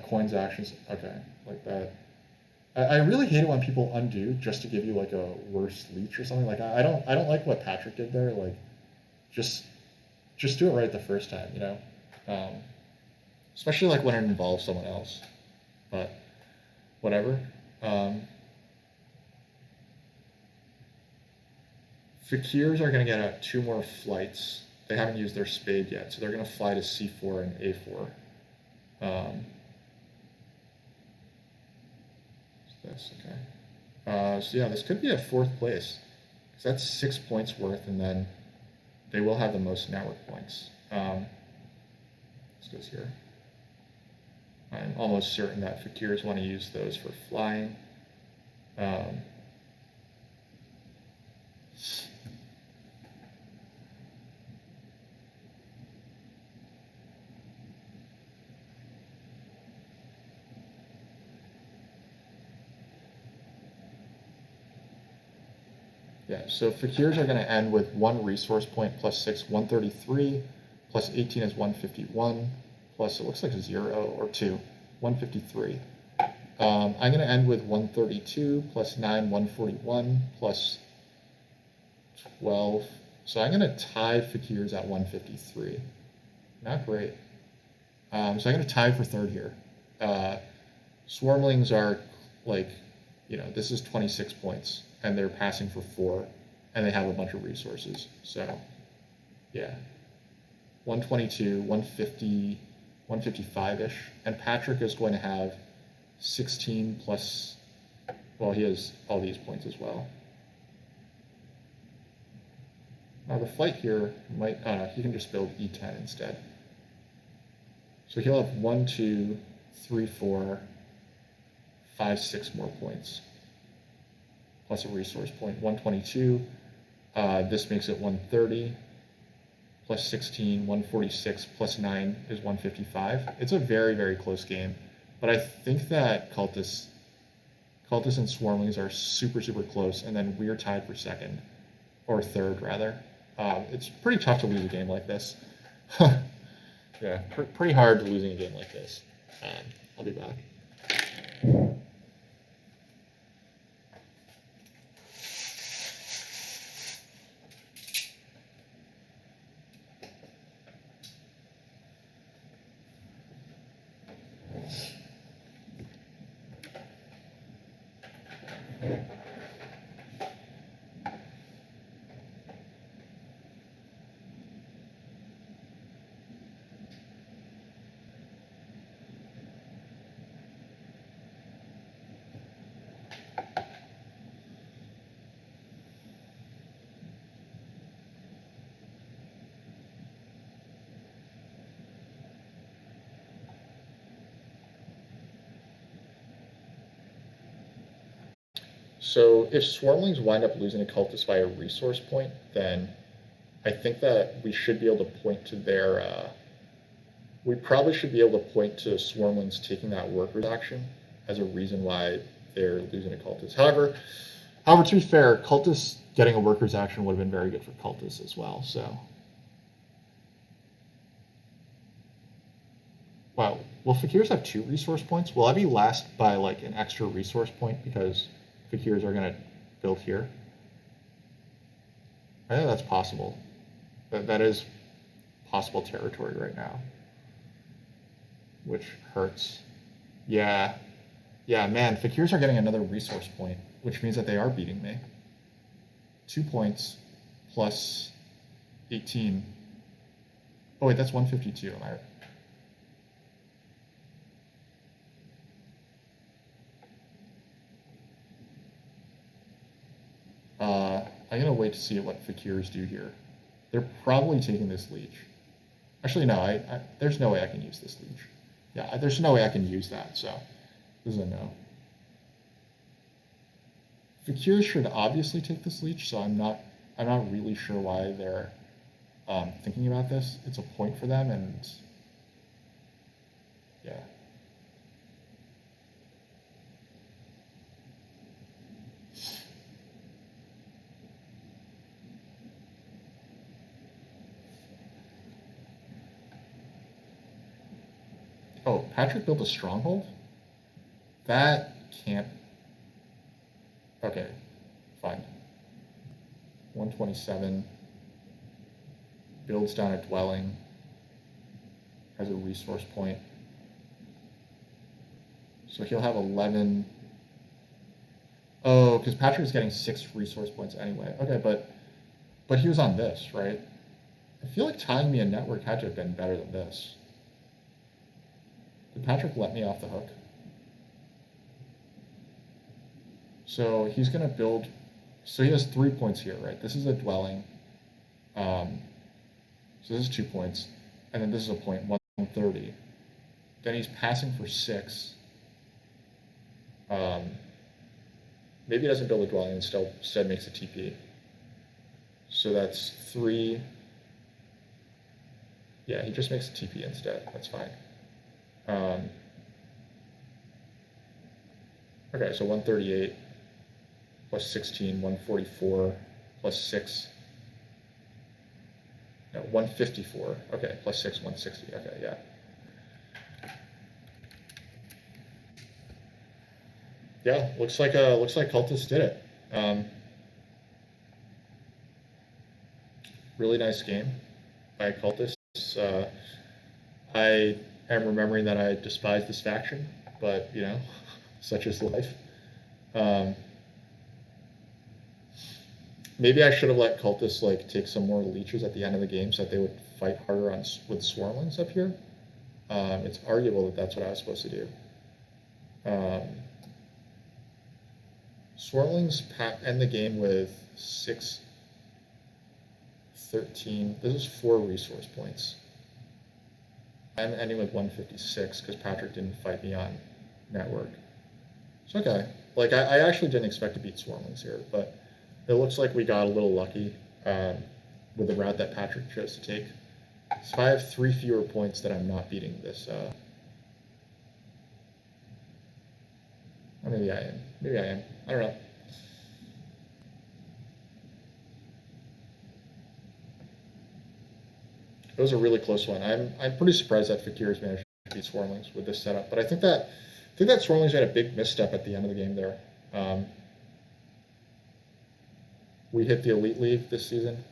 coins actions. Okay, like that. I really hate it when people undo just to give you like a worse leech or something. Like I don't like what Patrick did there. Like just do it right the first time, you know. Especially like when it involves someone else. But whatever. Fakirs are going to get out 2 more flights. They haven't used their spade yet, so they're going to fly to C4 and A4. This, okay. So yeah, this could be a 4th place, because that's 6 points worth, and then they will have the most network points. This goes here. I'm almost certain that Fakirs want to use those for flying. Yeah, so Fakirs are going to end with 1 resource point plus 6, 133, plus 18 is 151, plus it looks like a 0 or 2, 153. I'm going to end with 132, plus 9, 141, plus 12. So I'm going to tie Fakirs at 153. Not great. So I'm going to tie for 3rd here. Swarmlings are like, this is 26 points, and they're passing for 4, and they have a bunch of resources. So, yeah. 122, 150, 155-ish, and Patrick is going to have 16 plus, well, he has all these points as well. Now the flight here might, he can just build E10 instead. So he'll have 1, 2, 3, 4, 5, 6 more points, plus a resource point. 122, this makes it 130, plus 16, 146, plus 9 is 155. It's a very, very close game, but I think that Cultists and Swarmlings are super, super close, and then we're tied for second, or third, rather. It's pretty tough to lose a game like this. Yeah, pretty hard losing a game like this. I'll be back. So if Swarmlings wind up losing a Cultist by a resource point, then I think that we should be able to point to their, we probably should be able to point to Swarmlings taking that workers action as a reason why they're losing a Cultist. However, to be fair, Cultists getting a workers action would have been very good for Cultists as well, so. Wow, will Fakirs have 2 resource points? Will I be last by like an extra resource point because Fakirs are going to build here? I think that's possible. That is possible territory right now, which hurts. Yeah, man, Fakirs are getting another resource point, which means that they are beating me. 2 points plus 18. Oh wait, that's 152. Am I right? I'm going to wait to see what Fakirs do here. They're probably taking this leech. Actually, no, there's no way I can use this leech. Yeah, there's no way I can use that, so this is a no. Fakirs should obviously take this leech, so I'm not really sure why they're thinking about this. It's a point for them, and yeah. Oh, Patrick built a stronghold? That can't... Okay, fine. 127. Builds down a dwelling. Has a resource point. So he'll have 11... Oh, because Patrick's getting 6 resource points anyway. Okay, but he was on this, right? I feel like tying me a network had to have been better than this. Did Patrick let me off the hook? So he's going to build... So he has 3 points here, right? This is a dwelling. So this is 2 points. And then this is a point, 130. Then he's passing for 6. Maybe he doesn't build a dwelling, instead makes a TP. So that's 3. Yeah, he just makes a TP instead. That's fine. Okay, so 138 plus 16, 144 plus 6. No, 154. Okay, plus 6, 160. Okay, yeah. Yeah, looks like Cultists did it. Really nice game by Cultists. I am remembering that I despise this faction, but you know, such is life. Um, Maybe I should have let cultists like take some more leeches at the end of the game so that they would fight harder with swarmlings up here. It's arguable that that's what I was supposed to do. Um, Swarmlings end the game with 6, 13. This is 4 resource points. I'm ending with 156 because Patrick didn't fight me on network. It's okay. Like, I actually didn't expect to beat Swarmlings here, but it looks like we got a little lucky with the route that Patrick chose to take. So I have 3 fewer points that I'm not beating this. Or maybe I am. Maybe I am. I don't know. It was a really close one. I'm pretty surprised that Fakir's managed to beat Swarmlings with this setup, but I think that Swarmlings had a big misstep at the end of the game there. We hit the Elite League this season.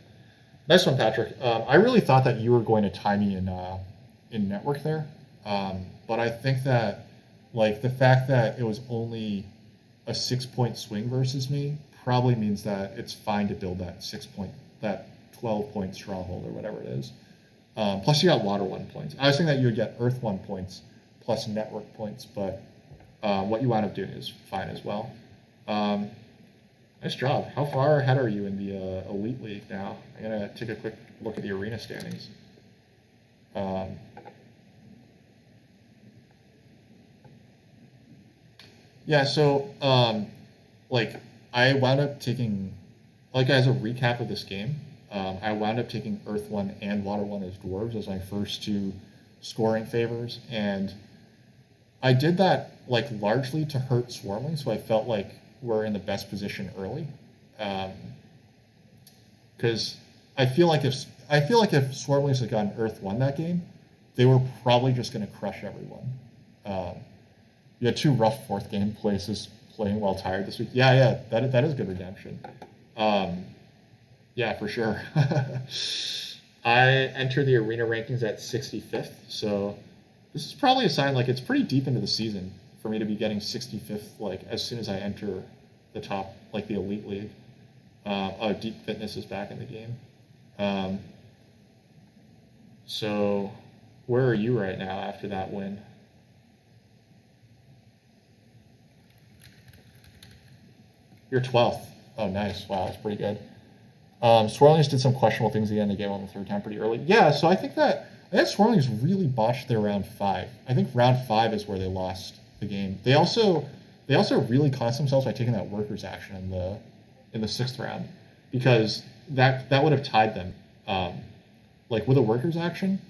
Nice one, Patrick. I really thought that you were going to tie me in network there, but I think that like the fact that it was only a 6-point swing versus me probably means that it's fine to build that 12-point stronghold or whatever it is. Plus you got water 1 points. I was thinking that you would get earth 1 points plus network points, but what you wound up doing is fine as well. Nice job. How far ahead are you in the Elite League now? I'm going to take a quick look at the arena standings. Yeah, so like I wound up taking, like as a recap of this game, I wound up taking Earth 1 and Water 1 as dwarves as my first 2 scoring favors, and I did that like largely to hurt Swarmling, so I felt like we're in the best position early. Because I feel like if Swarmlings had gotten Earth 1 that game, they were probably just going to crush everyone. You had 2 rough 4th game places playing while tired this week. Yeah, that is good redemption. Yeah, for sure. I entered the arena rankings at 65th, so this is probably a sign like it's pretty deep into the season for me to be getting 65th like as soon as I enter the top, like the Elite League. Deep Fitness is back in the game. So where are you right now after that win? You're 12th. Oh, nice. Wow, that's pretty good. Swirlings did some questionable things at the end of the game on the 3rd time pretty early. Yeah, so I think Swirlings really botched their round 5. I think round 5 is where they lost the game. They also really cost themselves by taking that workers action in the 6th round, because that would have tied them. Like with a workers action,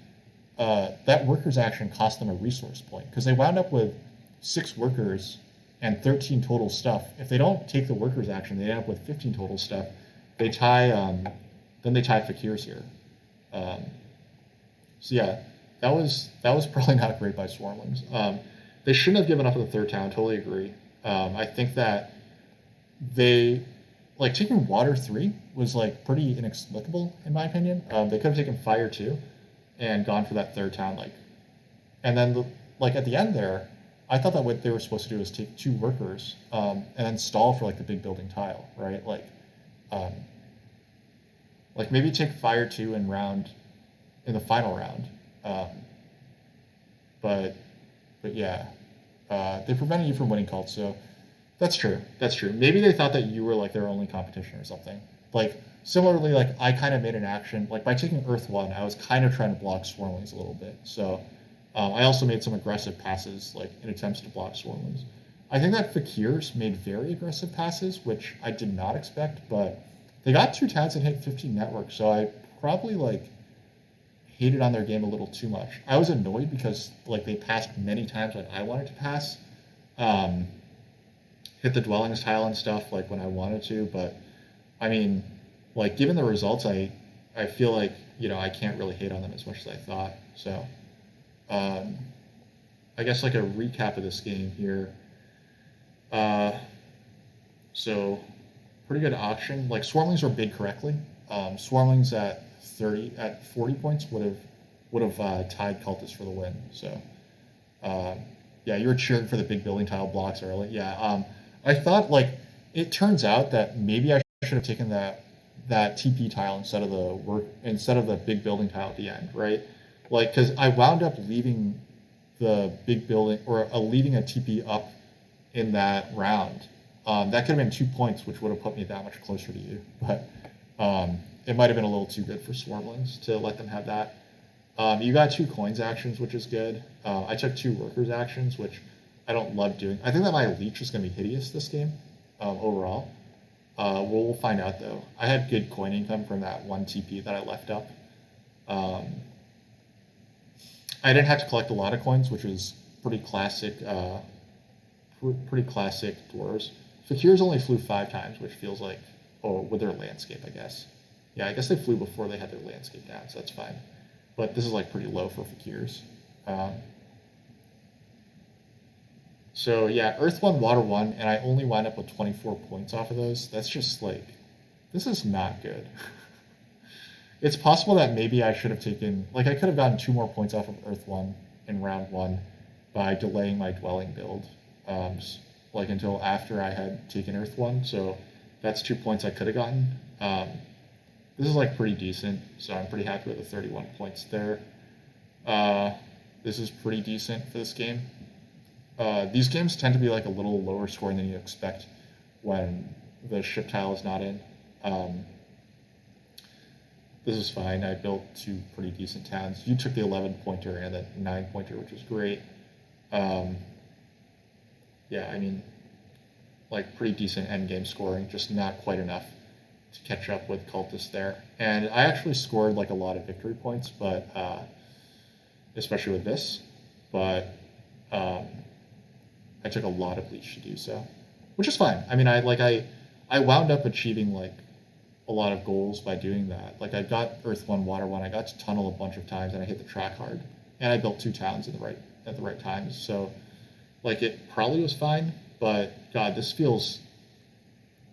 that workers action cost them a resource point because they wound up with 6 workers and 13 total stuff. If they don't take the workers action, they end up with 15 total stuff. They tie, then they tie Fakirs here. So yeah, that was probably not great by Swarmlings. They shouldn't have given up on the 3rd town. Totally agree. I think that they like taking water 3 was like pretty inexplicable in my opinion. They could have taken fire 2 and gone for that 3rd town, like, and then like at the end there, I thought that what they were supposed to do is take 2 workers and then stall for like the big building tile, right? Like maybe take fire 2 in the final round. But yeah, they prevented you from winning cults, so that's true. That's true. Maybe they thought that you were like their only competition or something. Like similarly, like I kind of made an action, like by taking Earth 1, I was kind of trying to block Swarmlings a little bit. So I also made some aggressive passes, like in attempts to block Swarmlings. I think that Fakirs made very aggressive passes, which I did not expect, but they got 2 towns that hit 15 network, so I probably like hated on their game a little too much. I was annoyed because like they passed many times when I wanted to pass, hit the dwellings tile and stuff like when I wanted to, but I mean, like given the results, I feel like, you know, I can't really hate on them as much as I thought. So I guess like a recap of this game here. So pretty good auction. Like Swarmlings were bid correctly. Swarmlings at 40 points would have tied Cultists for the win. So Yeah, you were cheering for the big building tile blocks early. Yeah, I thought like it turns out that maybe I should have taken that TP tile instead of the big building tile at the end, right? Like, because I wound up leaving the big building or leaving a TP up in that round. That could have been 2 points, which would have put me that much closer to you. But it might have been a little too good for Swarmlings to let them have that. You got 2 coins actions, which is good. I took 2 workers actions, which I don't love doing. I think that my leech is going to be hideous this game overall. We'll find out though. I had good coin income from that one TP that I left up. Um, I didn't have to collect a lot of coins, which is pretty classic. Pretty classic dwarves. Fakirs only flew 5 times, which feels like, oh, with their landscape, I guess. Yeah, I guess they flew before they had their landscape down, so that's fine. But this is like pretty low for Fakirs. So yeah, Earth 1, Water 1, and I only wind up with 24 points off of those. That's just like, this is not good. It's possible that maybe I should have taken, like I could have gotten 2 more points off of Earth 1 in round 1 by delaying my dwelling build, like until after I had taken Earth 1. So that's 2 points I could have gotten. This is like pretty decent, so I'm pretty happy with the 31 points there. This is pretty decent for this game. These games tend to be like a little lower scoring than you expect when the ship tile is not in. This is fine. I built 2 pretty decent towns. You took the 11-pointer and the 9-pointer, which was great. Yeah, I mean, like pretty decent end game scoring, just not quite enough to catch up with Cultist there. And I actually scored like a lot of victory points, but especially with this, but I took a lot of bleach to do so, which is fine. I mean, I wound up achieving like a lot of goals by doing that. Like I got Earth 1, Water 1, I got to tunnel a bunch of times, and I hit the track hard, and I built 2 towns at the right times. So like it probably was fine, but God, this feels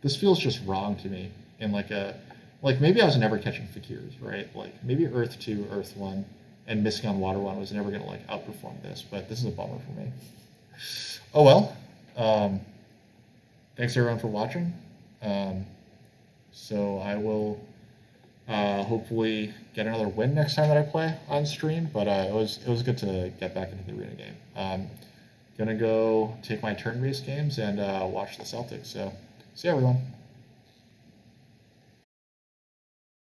just wrong to me. In like maybe I was never catching Fakirs, right? Like maybe Earth 2, Earth 1, and missing on Water 1 was never gonna like outperform this, but this is a bummer for me. Oh well. Thanks everyone for watching. So I will hopefully get another win next time that I play on stream. But it was good to get back into the arena game. Gonna go take my turn-based games and watch the Celtics. So see you everyone.